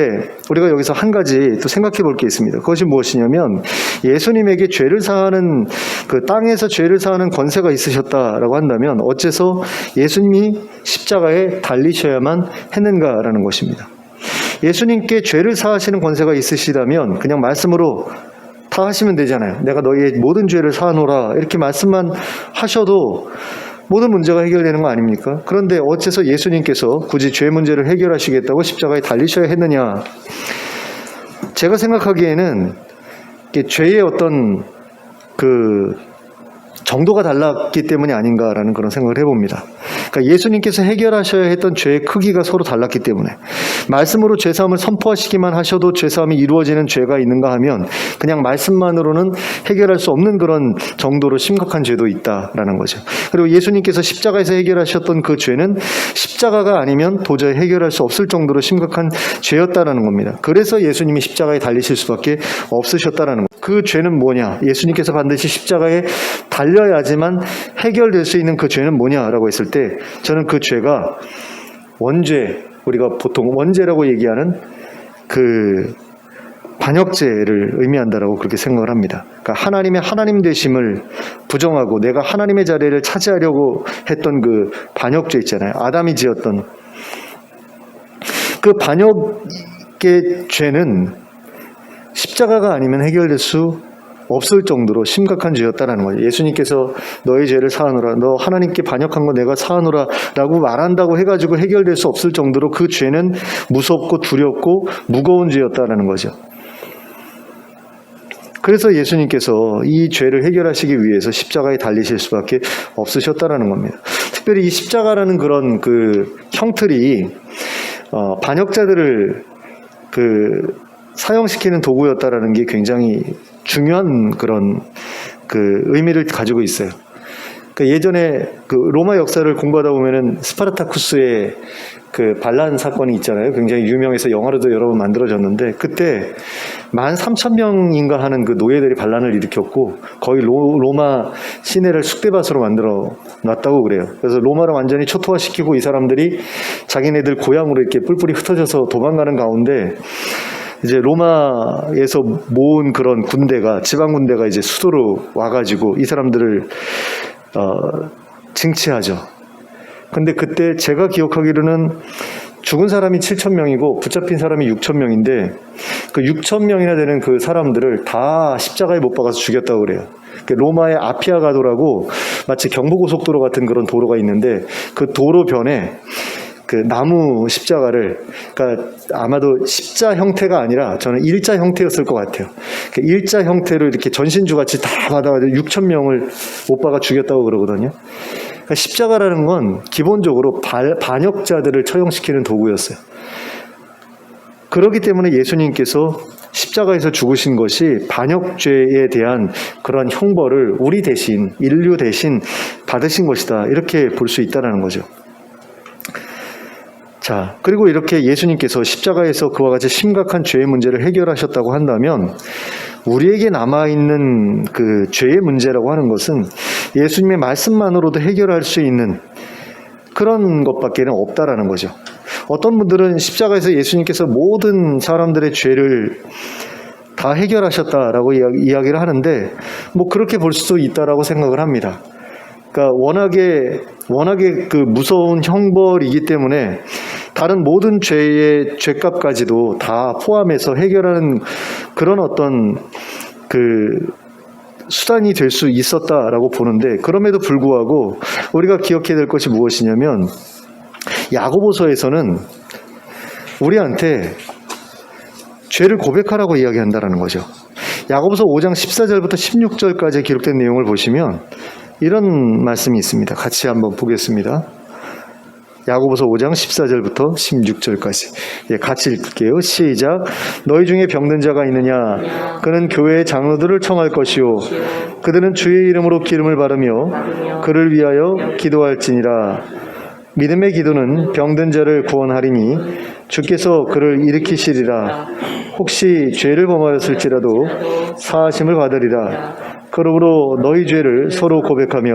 우리가 여기서 한 가지 또 생각해 볼 게 있습니다. 그것이 무엇이냐면 예수님에게 죄를 사하는 그 땅에서 죄를 사하는 권세가 있으셨다라고 한다면 어째서 예수님이 십자가에 달리셔야만 했는가라는 것입니다. 예수님께 죄를 사하시는 권세가 있으시다면 그냥 말씀으로 다 하시면 되잖아요. 내가 너희의 모든 죄를 사하노라 이렇게 말씀만 하셔도 모든 문제가 해결되는 거 아닙니까? 그런데 어째서 예수님께서 굳이 죄 문제를 해결하시겠다고 십자가에 달리셔야 했느냐? 제가 생각하기에는 죄의 어떤 정도가 달랐기 때문이 아닌가라는 그런 생각을 해봅니다. 그러니까 예수님께서 해결하셔야 했던 죄의 크기가 서로 달랐기 때문에 말씀으로 죄사함을 선포하시기만 하셔도 죄사함이 이루어지는 죄가 있는가 하면 그냥 말씀만으로는 해결할 수 없는 그런 정도로 심각한 죄도 있다라는 거죠. 그리고 예수님께서 십자가에서 해결하셨던 그 죄는 십자가가 아니면 도저히 해결할 수 없을 정도로 심각한 죄였다라는 겁니다. 그래서 예수님이 십자가에 달리실 수밖에 없으셨다라는 거예요. 그 죄는 뭐냐? 예수님께서 반드시 십자가에 달려야지만 해결될 수 있는 그 죄는 뭐냐라고 했을 때 저는 그 죄가 원죄, 우리가 보통 원죄라고 얘기하는 그 반역죄를 의미한다라고 그렇게 생각을 합니다. 그러니까 하나님의 하나님 되심을 부정하고 내가 하나님의 자리를 차지하려고 했던 그 반역죄 있잖아요. 아담이 지었던 그 반역의 죄는 십자가가 아니면 해결될 수 없을 정도로 심각한 죄였다라는 거예요. 예수님께서 너의 죄를 사하노라, 너 하나님께 반역한 거 내가 사하노라 라고 말한다고 해가지고 해결될 수 없을 정도로 그 죄는 무섭고 두렵고 무거운 죄였다라는 거죠. 그래서 예수님께서 이 죄를 해결하시기 위해서 십자가에 달리실 수밖에 없으셨다라는 겁니다. 특별히 이 십자가라는 그런 그 형틀이 반역자들을 사용시키는 도구였다라는 게 굉장히 중요한 그런 그 의미를 가지고 있어요. 그러니까 예전에 그 로마 역사를 공부하다 보면은 스파르타쿠스의 그 반란 사건이 있잖아요. 굉장히 유명해서 영화로도 여러 번 만들어졌는데 그때 13,000명인가 하는 그 노예들이 반란을 일으켰고 거의 로마 시내를 쑥대밭으로 만들어 놨다고 그래요. 그래서 로마를 완전히 초토화시키고 이 사람들이 자기네들 고향으로 이렇게 뿔뿔이 흩어져서 도망가는 가운데 이제 로마에서 모은 그런 군대가 지방 군대가 이제 수도로 와가지고 이 사람들을 징치하죠. 근데 그때 제가 기억하기로는 죽은 사람이 7,000명이고 붙잡힌 사람이 6,000명인데 그 6,000명이나 되는 그 사람들을 다 십자가에 못 박아서 죽였다고 그래요. 로마의 아피아 가도라고 마치 경부고속도로 같은 그런 도로가 있는데 그 도로변에 그 나무 십자가를, 그러니까 아마도 십자 형태가 아니라 저는 일자 형태였을 것 같아요. 그 일자 형태로 이렇게 전신주같이 다 받아가지고 6,000명을 못 박아 죽였다고 그러거든요. 그러니까 십자가라는 건 기본적으로 반역자들을 처형시키는 도구였어요. 그렇기 때문에 예수님께서 십자가에서 죽으신 것이 반역죄에 대한 그런 형벌을 우리 대신, 인류 대신 받으신 것이다. 이렇게 볼 수 있다는 거죠. 자, 그리고 이렇게 예수님께서 십자가에서 그와 같이 심각한 죄의 문제를 해결하셨다고 한다면 우리에게 남아있는 그 죄의 문제라고 하는 것은 예수님의 말씀만으로도 해결할 수 있는 그런 것밖에는 없다라는 거죠. 어떤 분들은 십자가에서 예수님께서 모든 사람들의 죄를 다 해결하셨다라고 이야기를 하는데 뭐 그렇게 볼 수도 있다라고 생각을 합니다. 그러니까 워낙에 그 무서운 형벌이기 때문에 다른 모든 죄의 죄값까지도 다 포함해서 해결하는 그런 어떤 그 수단이 될 수 있었다라고 보는데 그럼에도 불구하고 우리가 기억해야 될 것이 무엇이냐면 야고보서에서는 우리한테 죄를 고백하라고 이야기한다라는 거죠. 야고보서 5장 14절부터 16절까지 기록된 내용을 보시면 이런 말씀이 있습니다. 같이 한번 보겠습니다. 야고보서 5장 14절부터 16절까지. 예, 같이 읽을게요. 시작. 너희 중에 병든 자가 있느냐? 그는 교회의 장로들을 청할 것이요. 그들은 주의 이름으로 기름을 바르며 그를 위하여 기도할지니라. 믿음의 기도는 병든 자를 구원하리니 주께서 그를 일으키시리라. 혹시 죄를 범하였을지라도 사하심을 받으리라. 그러므로 너희 죄를 서로 고백하며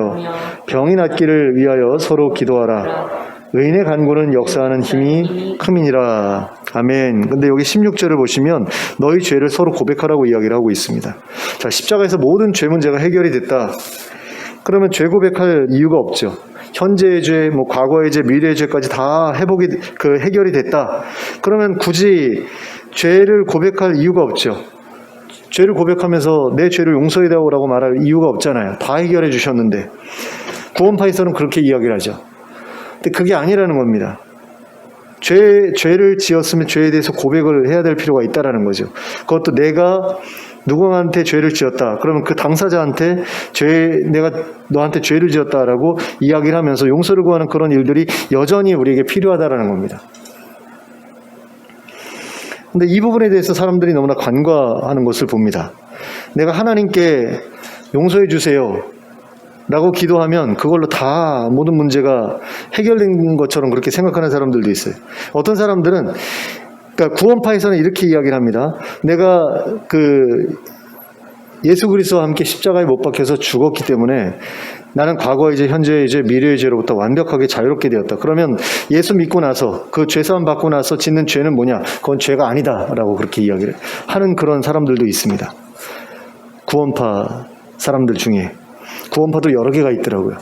병이 낫기를 위하여 서로 기도하라. 의인의 간구는 역사하는 힘이 큼이니라. 아멘. 근데 여기 16절을 보시면 너희 죄를 서로 고백하라고 이야기를 하고 있습니다. 자, 십자가에서 모든 죄 문제가 해결이 됐다. 그러면 죄 고백할 이유가 없죠. 현재의 죄, 뭐 과거의 죄, 미래의 죄까지 다 해결이 됐다. 그러면 굳이 죄를 고백할 이유가 없죠. 죄를 고백하면서 내 죄를 용서해다오라고 말할 이유가 없잖아요. 다 해결해 주셨는데. 구원파에서는 그렇게 이야기를 하죠. 근데 그게 아니라는 겁니다. 죄를 지었으면 죄에 대해서 고백을 해야 될 필요가 있다라는 거죠. 그것도 내가 누구한테 죄를 지었다. 그러면 그 당사자한테 내가 너한테 죄를 지었다라고 이야기를 하면서 용서를 구하는 그런 일들이 여전히 우리에게 필요하다라는 겁니다. 근데 이 부분에 대해서 사람들이 너무나 간과하는 것을 봅니다. 내가 하나님께 용서해 주세요 라고 기도하면 그걸로 다 모든 문제가 해결된 것처럼 그렇게 생각하는 사람들도 있어요. 어떤 사람들은, 그러니까 구원파에서는 이렇게 이야기를 합니다. 내가 예수 그리스도와 함께 십자가에 못 박혀서 죽었기 때문에 나는 과거의 죄, 현재의 죄, 미래의 죄로부터 완벽하게 자유롭게 되었다. 그러면 예수 믿고 나서 그 죄사함 받고 나서 짓는 죄는 뭐냐? 그건 죄가 아니다라고 그렇게 이야기를 하는 그런 사람들도 있습니다. 구원파 사람들 중에. 구원파도 여러 개가 있더라고요.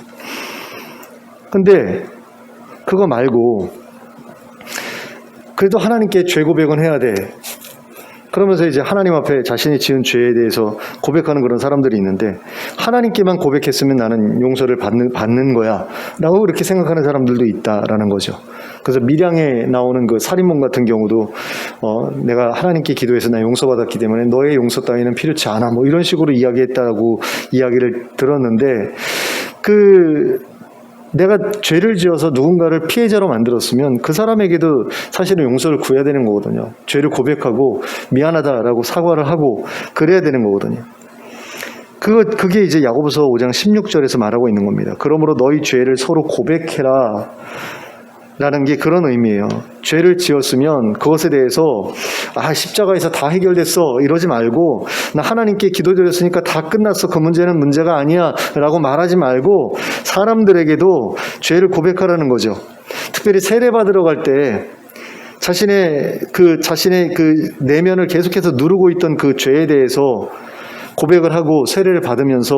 근데 그거 말고 그래도 하나님께 죄 고백은 해야 돼. 그러면서 이제 하나님 앞에 자신이 지은 죄에 대해서 고백하는 그런 사람들이 있는데, 하나님께만 고백했으면 나는 용서를 받는 거야 라고 그렇게 생각하는 사람들도 있다라는 거죠. 그래서 밀양에 나오는 그 살인범 같은 경우도 내가 하나님께 기도해서 나 용서받았기 때문에 너의 용서 따위는 필요치 않아, 뭐 이런 식으로 이야기했다라고 이야기를 들었는데, 내가 죄를 지어서 누군가를 피해자로 만들었으면 그 사람에게도 사실은 용서를 구해야 되는 거거든요. 죄를 고백하고 미안하다라고 사과를 하고 그래야 되는 거거든요. 그게 이제 야고보서 5장 16절에서 말하고 있는 겁니다. 그러므로 너희 죄를 서로 고백해라 라는 게 그런 의미예요. 죄를 지었으면 그것에 대해서 십자가에서 다 해결됐어 이러지 말고, 나 하나님께 기도드렸으니까 다 끝났어, 그 문제는 문제가 아니야 라고 말하지 말고 사람들에게도 죄를 고백하라는 거죠. 특별히 세례받으러 갈 때 자신의 그 내면을 계속해서 누르고 있던 그 죄에 대해서 고백을 하고 세례를 받으면서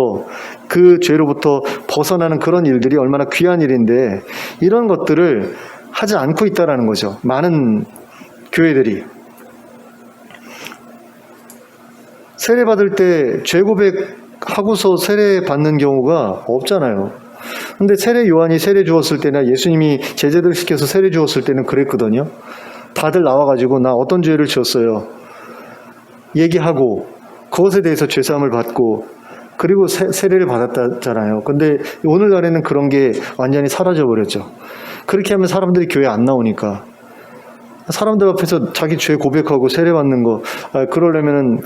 그 죄로부터 벗어나는 그런 일들이 얼마나 귀한 일인데, 이런 것들을 하지 않고 있다라는 거죠. 많은 교회들이 세례 받을 때 죄 고백하고서 세례 받는 경우가 없잖아요. 근데 세례 요한이 세례 주었을 때나 예수님이 제자들 시켜서 세례 주었을 때는 그랬거든요. 다들 나와가지고 나 어떤 죄를 지었어요 얘기하고 그것에 대해서 죄사함을 받고 그리고 세례를 받았잖아요. 근데 오늘날에는 그런 게 완전히 사라져버렸죠. 그렇게 하면 사람들이 교회 안 나오니까. 사람들 앞에서 자기 죄 고백하고 세례 받는 거, 그러려면은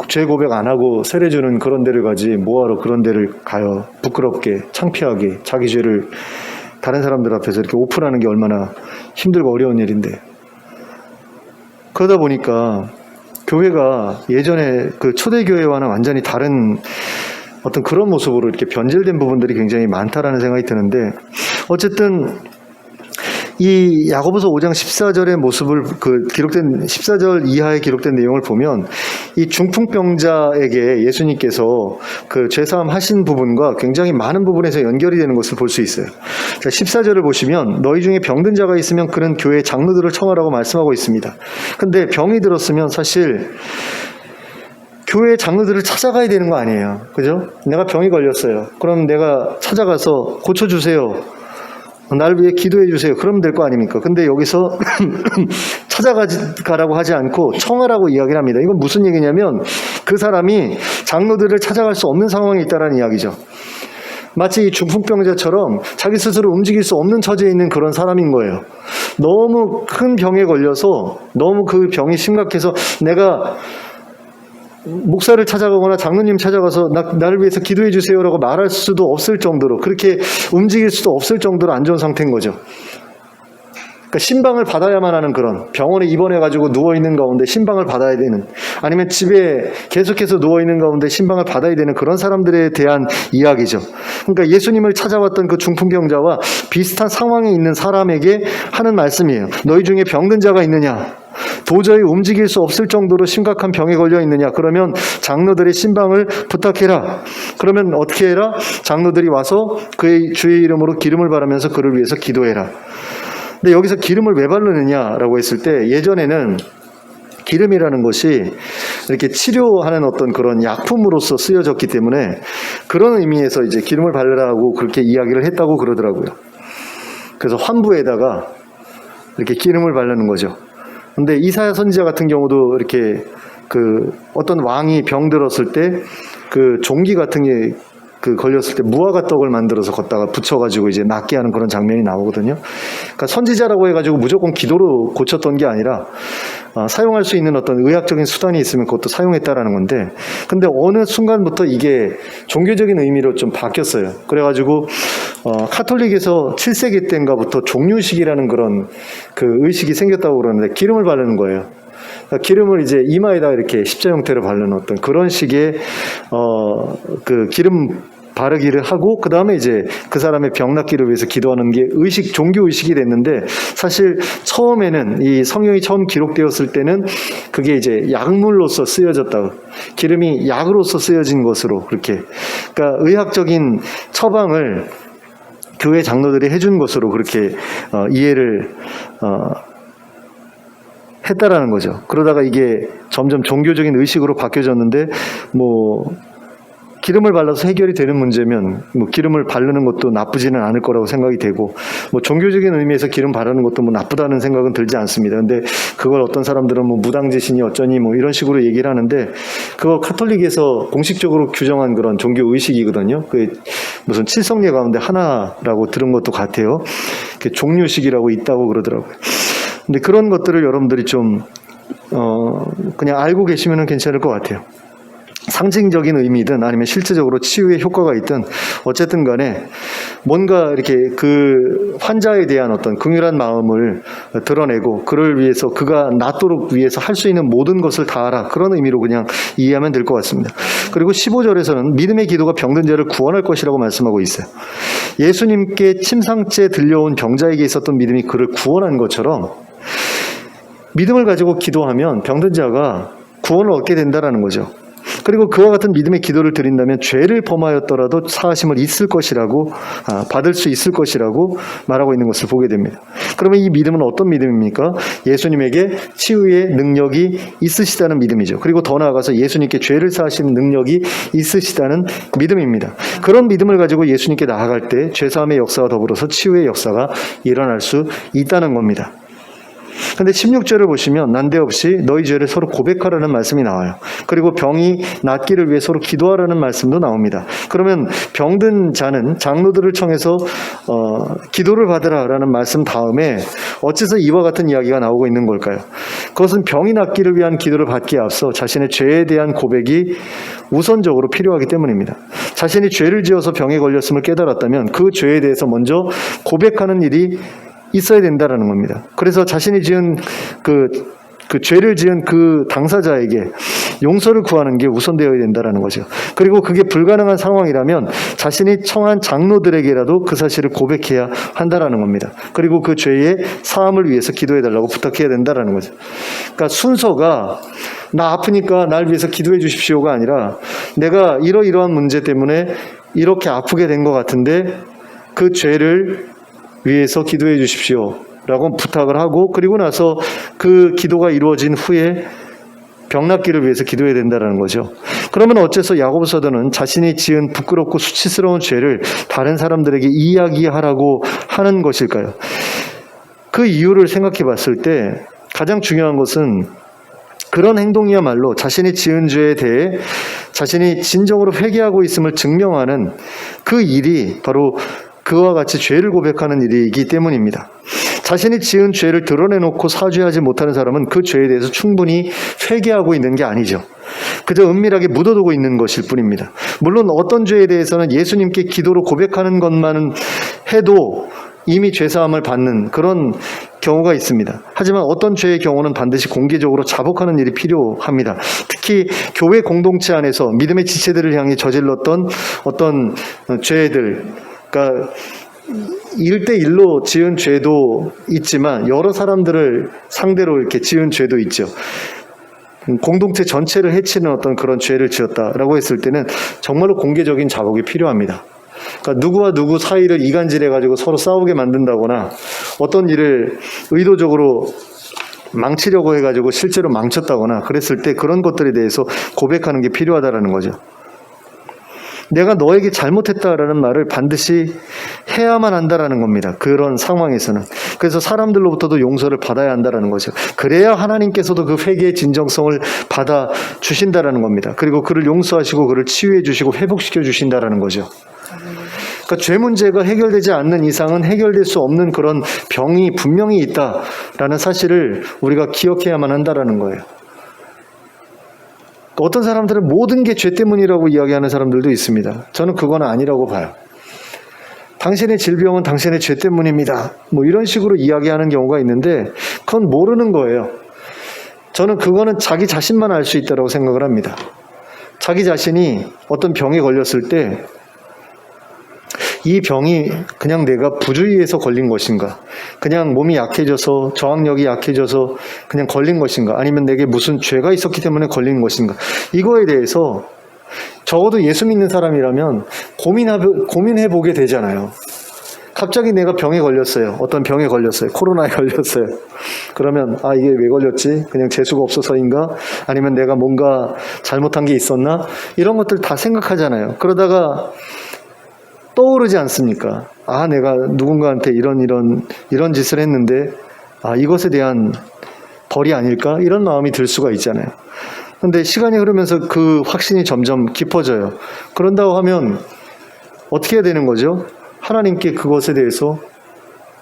죄 고백 안 하고 세례 주는 그런 데를 가지, 뭐하러 그런 데를 가요. 부끄럽게, 창피하게 자기 죄를 다른 사람들 앞에서 이렇게 오픈하는 게 얼마나 힘들고 어려운 일인데. 그러다 보니까 교회가 예전에 그 초대교회와는 완전히 다른 어떤 그런 모습으로 이렇게 변질된 부분들이 굉장히 많다라는 생각이 드는데, 어쨌든 이 야고보서 5장 14절의 모습을 기록된 14절 이하에 기록된 내용을 보면 이 중풍병자에게 예수님께서 그 죄사함 하신 부분과 굉장히 많은 부분에서 연결이 되는 것을 볼 수 있어요. 자, 14절을 보시면 너희 중에 병든 자가 있으면 그는 교회 장로들을 청하라고 말씀하고 있습니다. 근데 병이 들었으면 사실 교회 장로들을 찾아가야 되는 거 아니에요. 그죠? 내가 병이 걸렸어요. 그럼 내가 찾아가서 고쳐주세요. 날 위해 기도해 주세요. 그러면 될 거 아닙니까? 근데 여기서 찾아가라고 하지 않고 청하라고 이야기를 합니다. 이건 무슨 얘기냐면 그 사람이 장로들을 찾아갈 수 없는 상황에 있다는 이야기죠. 마치 이 중풍병자처럼 자기 스스로 움직일 수 없는 처지에 있는 그런 사람인 거예요. 너무 큰 병에 걸려서 너무 그 병이 심각해서 내가 목사를 찾아가거나 장로님 찾아가서 나를 위해서 기도해 주세요라고 말할 수도 없을 정도로, 그렇게 움직일 수도 없을 정도로 안 좋은 상태인 거죠. 그러니까 신방을 받아야만 하는, 그런 병원에 입원해가지고 누워있는 가운데 신방을 받아야 되는, 아니면 집에 계속해서 누워있는 가운데 신방을 받아야 되는 그런 사람들에 대한 이야기죠. 그러니까 예수님을 찾아왔던 그 중풍병자와 비슷한 상황에 있는 사람에게 하는 말씀이에요. 너희 중에 병든 자가 있느냐? 도저히 움직일 수 없을 정도로 심각한 병에 걸려 있느냐? 그러면 장로들의 신방을 부탁해라. 그러면 어떻게 해라? 장로들이 와서 그의 주의 이름으로 기름을 바르면서 그를 위해서 기도해라. 근데 여기서 기름을 왜 바르느냐라고 했을 때, 예전에는 기름이라는 것이 이렇게 치료하는 어떤 그런 약품으로서 쓰여졌기 때문에 그런 의미에서 이제 기름을 바르라고 그렇게 이야기를 했다고 그러더라고요. 그래서 환부에다가 이렇게 기름을 바르는 거죠. 근데 이사야 선지자 같은 경우도 이렇게 그 어떤 왕이 병들었을 때 그 종기 같은 게 그 걸렸을 때 무화과 떡을 만들어서 걷다가 붙여가지고 이제 낫게 하는 그런 장면이 나오거든요. 그러니까 선지자라고 해가지고 무조건 기도로 고쳤던 게 아니라 사용할 수 있는 어떤 의학적인 수단이 있으면 그것도 사용했다라는 건데, 근데 어느 순간부터 이게 종교적인 의미로 좀 바뀌었어요. 그래가지고 카톨릭에서 7세기 때인가부터 종류식이라는 그런 그 의식이 생겼다고 그러는데 기름을 바르는 거예요. 기름을 이제 이마에다 이렇게 십자 형태로 바르는 어떤 그런 식의 그 기름 바르기를 하고, 그 다음에 이제 그 사람의 병 낫기를 위해서 기도하는 게 의식, 종교 의식이 됐는데, 사실 처음에는 이 성경이 처음 기록되었을 때는 그게 이제 약물로서 쓰여졌다, 기름이 약으로서 쓰여진 것으로 그렇게, 그러니까 의학적인 처방을 교회 장로들이 해준 것으로 그렇게 이해를 했다라는 거죠. 그러다가 이게 점점 종교적인 의식으로 바뀌어졌는데, 뭐 기름을 발라서 해결이 되는 문제면 뭐 기름을 바르는 것도 나쁘지는 않을 거라고 생각이 되고, 뭐 종교적인 의미에서 기름 바르는 것도 뭐 나쁘다는 생각은 들지 않습니다. 근데 그걸 어떤 사람들은 뭐 무당지신이 어쩌니 뭐 이런 식으로 얘기를 하는데, 그거 카톨릭에서 공식적으로 규정한 그런 종교 의식이거든요. 그 무슨 칠성례 가운데 하나라고 들은 것도 같아요. 종류식이라고 있다고 그러더라고요. 근데 그런 것들을 여러분들이 좀 그냥 알고 계시면 괜찮을 것 같아요. 상징적인 의미든 아니면 실제적으로 치유의 효과가 있든 어쨌든 간에 뭔가 이렇게 그 환자에 대한 어떤 긍휼한 마음을 드러내고 그를 위해서, 그가 낫도록 위해서 할 수 있는 모든 것을 다하라, 그런 의미로 그냥 이해하면 될 것 같습니다. 그리고 15절에서는 믿음의 기도가 병든 자를 구원할 것이라고 말씀하고 있어요. 예수님께 침상째 들려온 병자에게 있었던 믿음이 그를 구원한 것처럼 믿음을 가지고 기도하면 병든 자가 구원을 얻게 된다라는 거죠. 그리고 그와 같은 믿음의 기도를 드린다면 죄를 범하였더라도 사하심을 있을 것이라고, 받을 수 있을 것이라고 말하고 있는 것을 보게 됩니다. 그러면 이 믿음은 어떤 믿음입니까? 예수님에게 치유의 능력이 있으시다는 믿음이죠. 그리고 더 나아가서 예수님께 죄를 사하시는 능력이 있으시다는 믿음입니다. 그런 믿음을 가지고 예수님께 나아갈 때 죄사함의 역사와 더불어서 치유의 역사가 일어날 수 있다는 겁니다. 근데 16절을 보시면 난데없이 너희 죄를 서로 고백하라는 말씀이 나와요. 그리고 병이 낫기를 위해 서로 기도하라는 말씀도 나옵니다. 그러면 병든 자는 장로들을 청해서 기도를 받으라라는 말씀 다음에 어째서 이와 같은 이야기가 나오고 있는 걸까요? 그것은 병이 낫기를 위한 기도를 받기에 앞서 자신의 죄에 대한 고백이 우선적으로 필요하기 때문입니다. 자신이 죄를 지어서 병에 걸렸음을 깨달았다면 그 죄에 대해서 먼저 고백하는 일이 있어야 된다라는 겁니다. 그래서 자신이 지은 그 죄를 지은 그 당사자에게 용서를 구하는 게 우선되어야 된다라는 거죠. 그리고 그게 불가능한 상황이라면 자신이 청한 장로들에게라도 그 사실을 고백해야 한다라는 겁니다. 그리고 그 죄의 사함을 위해서 기도해달라고 부탁해야 된다라는 거죠. 그러니까 순서가 나 아프니까 날 위해서 기도해 주십시오가 아니라, 내가 이러이러한 문제 때문에 이렇게 아프게 된 것 같은데 그 죄를 위해서 기도해 주십시오 라고 부탁을 하고, 그리고 나서 그 기도가 이루어진 후에 병 낫기를 위해서 기도해야 된다는 거죠. 그러면 어째서 야고보서도는 자신이 지은 부끄럽고 수치스러운 죄를 다른 사람들에게 이야기하라고 하는 것일까요? 그 이유를 생각해 봤을 때 가장 중요한 것은 그런 행동이야말로 자신이 지은 죄에 대해 자신이 진정으로 회개하고 있음을 증명하는 그 일이 바로 그와 같이 죄를 고백하는 일이기 때문입니다. 자신이 지은 죄를 드러내놓고 사죄하지 못하는 사람은 그 죄에 대해서 충분히 회개하고 있는 게 아니죠. 그저 은밀하게 묻어두고 있는 것일 뿐입니다. 물론 어떤 죄에 대해서는 예수님께 기도로 고백하는 것만은 해도 이미 죄사함을 받는 그런 경우가 있습니다. 하지만 어떤 죄의 경우는 반드시 공개적으로 자복하는 일이 필요합니다. 특히 교회 공동체 안에서 믿음의 지체들을 향해 저질렀던 어떤 죄들, 그러니까 1대1로 지은 죄도 있지만 여러 사람들을 상대로 이렇게 지은 죄도 있죠. 공동체 전체를 해치는 어떤 그런 죄를 지었다라고 했을 때는 정말로 공개적인 자복이 필요합니다. 그러니까 누구와 누구 사이를 이간질해가지고 서로 싸우게 만든다거나 어떤 일을 의도적으로 망치려고 해가지고 실제로 망쳤다거나 그랬을 때 그런 것들에 대해서 고백하는 게 필요하다라는 거죠. 내가 너에게 잘못했다라는 말을 반드시 해야만 한다라는 겁니다. 그런 상황에서는. 그래서 사람들로부터도 용서를 받아야 한다라는 거죠. 그래야 하나님께서도 그 회개의 진정성을 받아 주신다라는 겁니다. 그리고 그를 용서하시고 그를 치유해 주시고 회복시켜 주신다라는 거죠. 그러니까 죄 문제가 해결되지 않는 이상은 해결될 수 없는 그런 병이 분명히 있다라는 사실을 우리가 기억해야만 한다라는 거예요. 어떤 사람들은 모든 게 죄 때문이라고 이야기하는 사람들도 있습니다. 저는 그건 아니라고 봐요. 당신의 질병은 당신의 죄 때문입니다. 뭐 이런 식으로 이야기하는 경우가 있는데 그건 모르는 거예요. 저는 그거는 자기 자신만 알 수 있다고 생각을 합니다. 자기 자신이 어떤 병에 걸렸을 때 이 병이 그냥 내가 부주의해서 걸린 것인가, 그냥 몸이 약해져서 저항력이 약해져서 그냥 걸린 것인가, 아니면 내게 무슨 죄가 있었기 때문에 걸린 것인가, 이거에 대해서 적어도 예수 믿는 사람이라면 고민해 보게 되잖아요. 갑자기 내가 병에 걸렸어요. 어떤 병에 걸렸어요. 코로나에 걸렸어요. 그러면 이게 왜 걸렸지? 그냥 재수가 없어서인가? 아니면 내가 뭔가 잘못한 게 있었나? 이런 것들 다 생각하잖아요. 그러다가 떠오르지 않습니까? 내가 누군가한테 이런 짓을 했는데 이것에 대한 벌이 아닐까? 이런 마음이 들 수가 있잖아요. 그런데 시간이 흐르면서 그 확신이 점점 깊어져요. 그런다고 하면 어떻게 해야 되는 거죠? 하나님께 그것에 대해서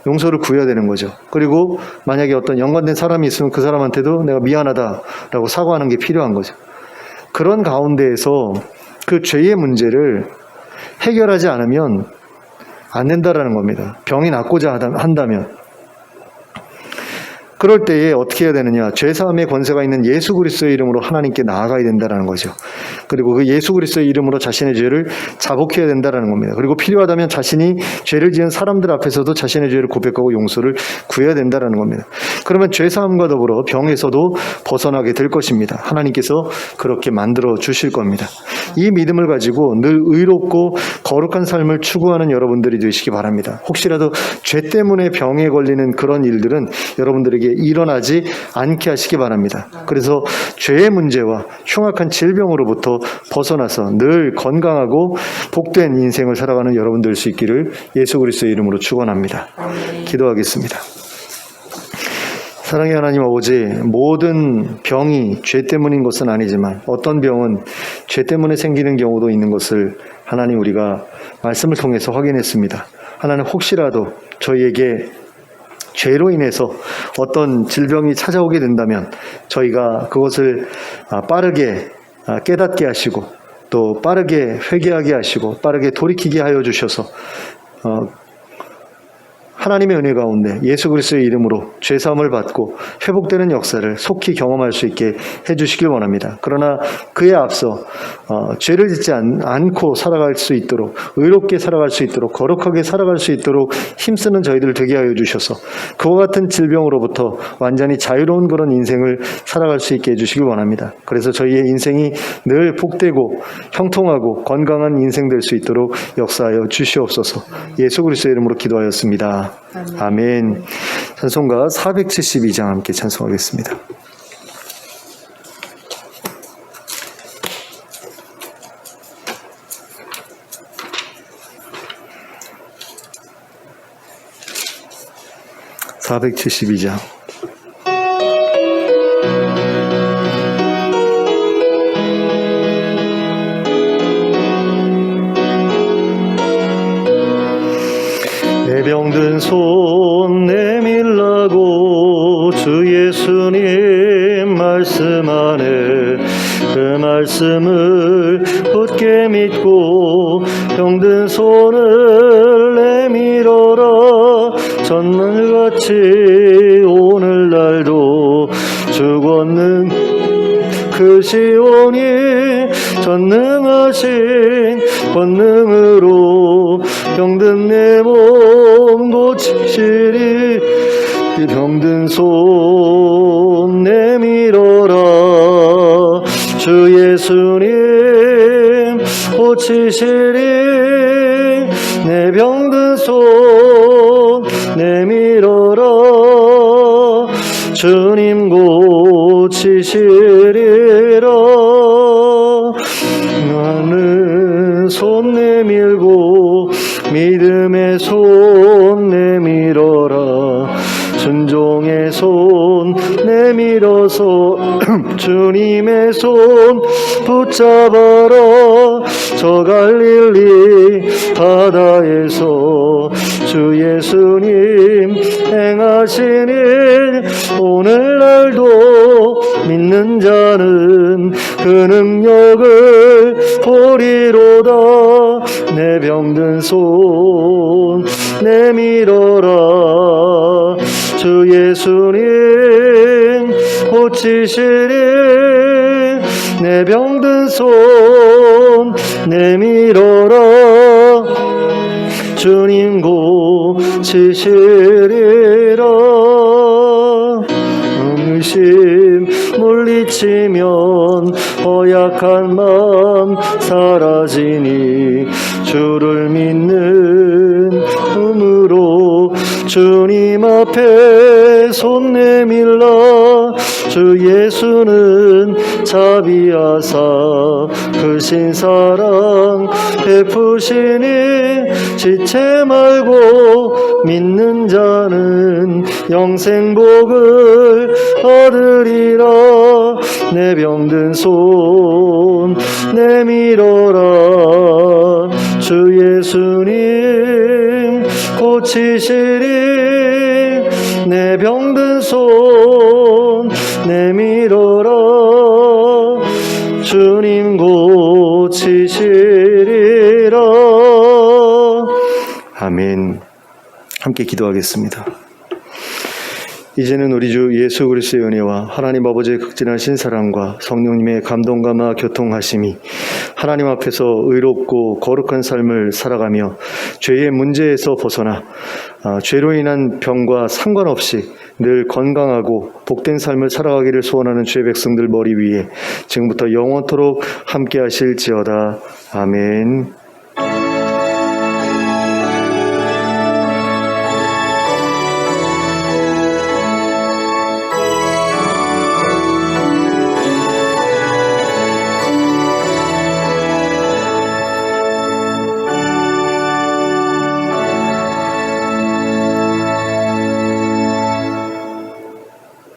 용서를 구해야 되는 거죠. 그리고 만약에 어떤 연관된 사람이 있으면 그 사람한테도 내가 미안하다라고 사과하는 게 필요한 거죠. 그런 가운데에서 그 죄의 문제를 해결하지 않으면 안 된다라는 겁니다. 병이 낫고자 한다면. 그럴 때에 어떻게 해야 되느냐? 죄사함의 권세가 있는 예수 그리스도의 이름으로 하나님께 나아가야 된다는 거죠. 그리고 그 예수 그리스도의 이름으로 자신의 죄를 자복해야 된다는 겁니다. 그리고 필요하다면 자신이 죄를 지은 사람들 앞에서도 자신의 죄를 고백하고 용서를 구해야 된다는 겁니다. 그러면 죄사함과 더불어 병에서도 벗어나게 될 것입니다. 하나님께서 그렇게 만들어 주실 겁니다. 이 믿음을 가지고 늘 의롭고 거룩한 삶을 추구하는 여러분들이 되시기 바랍니다. 혹시라도 죄 때문에 병에 걸리는 그런 일들은 여러분들에게 일어나지 않게 하시기 바랍니다. 그래서 죄의 문제와 흉악한 질병으로부터 벗어나서 늘 건강하고 복된 인생을 살아가는 여러분들 될 수 있기를 예수 그리스도의 이름으로 축원합니다. 기도하겠습니다. 사랑의 하나님 아버지, 모든 병이 죄 때문인 것은 아니지만 어떤 병은 죄 때문에 생기는 경우도 있는 것을 하나님 우리가 말씀을 통해서 확인했습니다. 하나님 혹시라도 저희에게 죄로 인해서 어떤 질병이 찾아오게 된다면 저희가 그것을 빠르게 깨닫게 하시고 또 빠르게 회개하게 하시고 빠르게 돌이키게 하여 주셔서 하나님의 은혜 가운데 예수 그리스도의 이름으로 죄사함을 받고 회복되는 역사를 속히 경험할 수 있게 해주시길 원합니다. 그러나 그에 앞서 죄를 짓지 않고 살아갈 수 있도록, 의롭게 살아갈 수 있도록, 거룩하게 살아갈 수 있도록 힘쓰는 저희들 되게 하여 주셔서 그와 같은 질병으로부터 완전히 자유로운 그런 인생을 살아갈 수 있게 해주시길 원합니다. 그래서 저희의 인생이 늘 복되고 형통하고 건강한 인생 될 수 있도록 역사하여 주시옵소서. 예수 그리스도의 이름으로 기도하였습니다. 아멘. 찬송가 472장 함께 찬송하겠습니다. (472장) 내 병든 손 내밀라고 주 예수님 말씀 안에 그 말씀을 굳게 믿고 병든 손을 내밀어라. 전날같이 오늘날도 주 권능 크시오니 전능하신 권능으로 병든 내 몸 고치시리. 이 병든 손 내밀어라. 주 예수님 고치시리. 내 병든 손 내밀어라. 주님 고치시리라. 나는 손 순종의 손 내밀어서 주님의 손 붙잡아라. 저 갈릴리 바다에서 주 예수님 행하신 일 오늘날도 믿는 자는 그 능력을 보리로다. 내 병든 손 내밀어라. 주 예수님 고치시리. 내 병든 손 내밀어라. 주님 고치시리라. 의심 물리치면 허약한 마음 사라지니 주를 믿는 힘으로 주님 앞에 손 내밀라. 주 예수는 자비하사 크신 사랑 베푸시니 지체 말고 믿는 자는 영생복을 얻으리라. 내 병든 손 내밀어라. 주 예수님 고치시리. 내 병든 손 내밀어라. 주님 고치시리라. 아멘. 함께 기도하겠습니다. 이제는 우리 주 예수 그리스도의 은혜와 하나님 아버지의 극진하신 사랑과 성령님의 감동감화 교통하심이 하나님 앞에서 의롭고 거룩한 삶을 살아가며 죄의 문제에서 벗어나 죄로 인한 병과 상관없이 늘 건강하고 복된 삶을 살아가기를 소원하는 주의 백성들 머리 위에 지금부터 영원토록 함께 하실지어다. 아멘.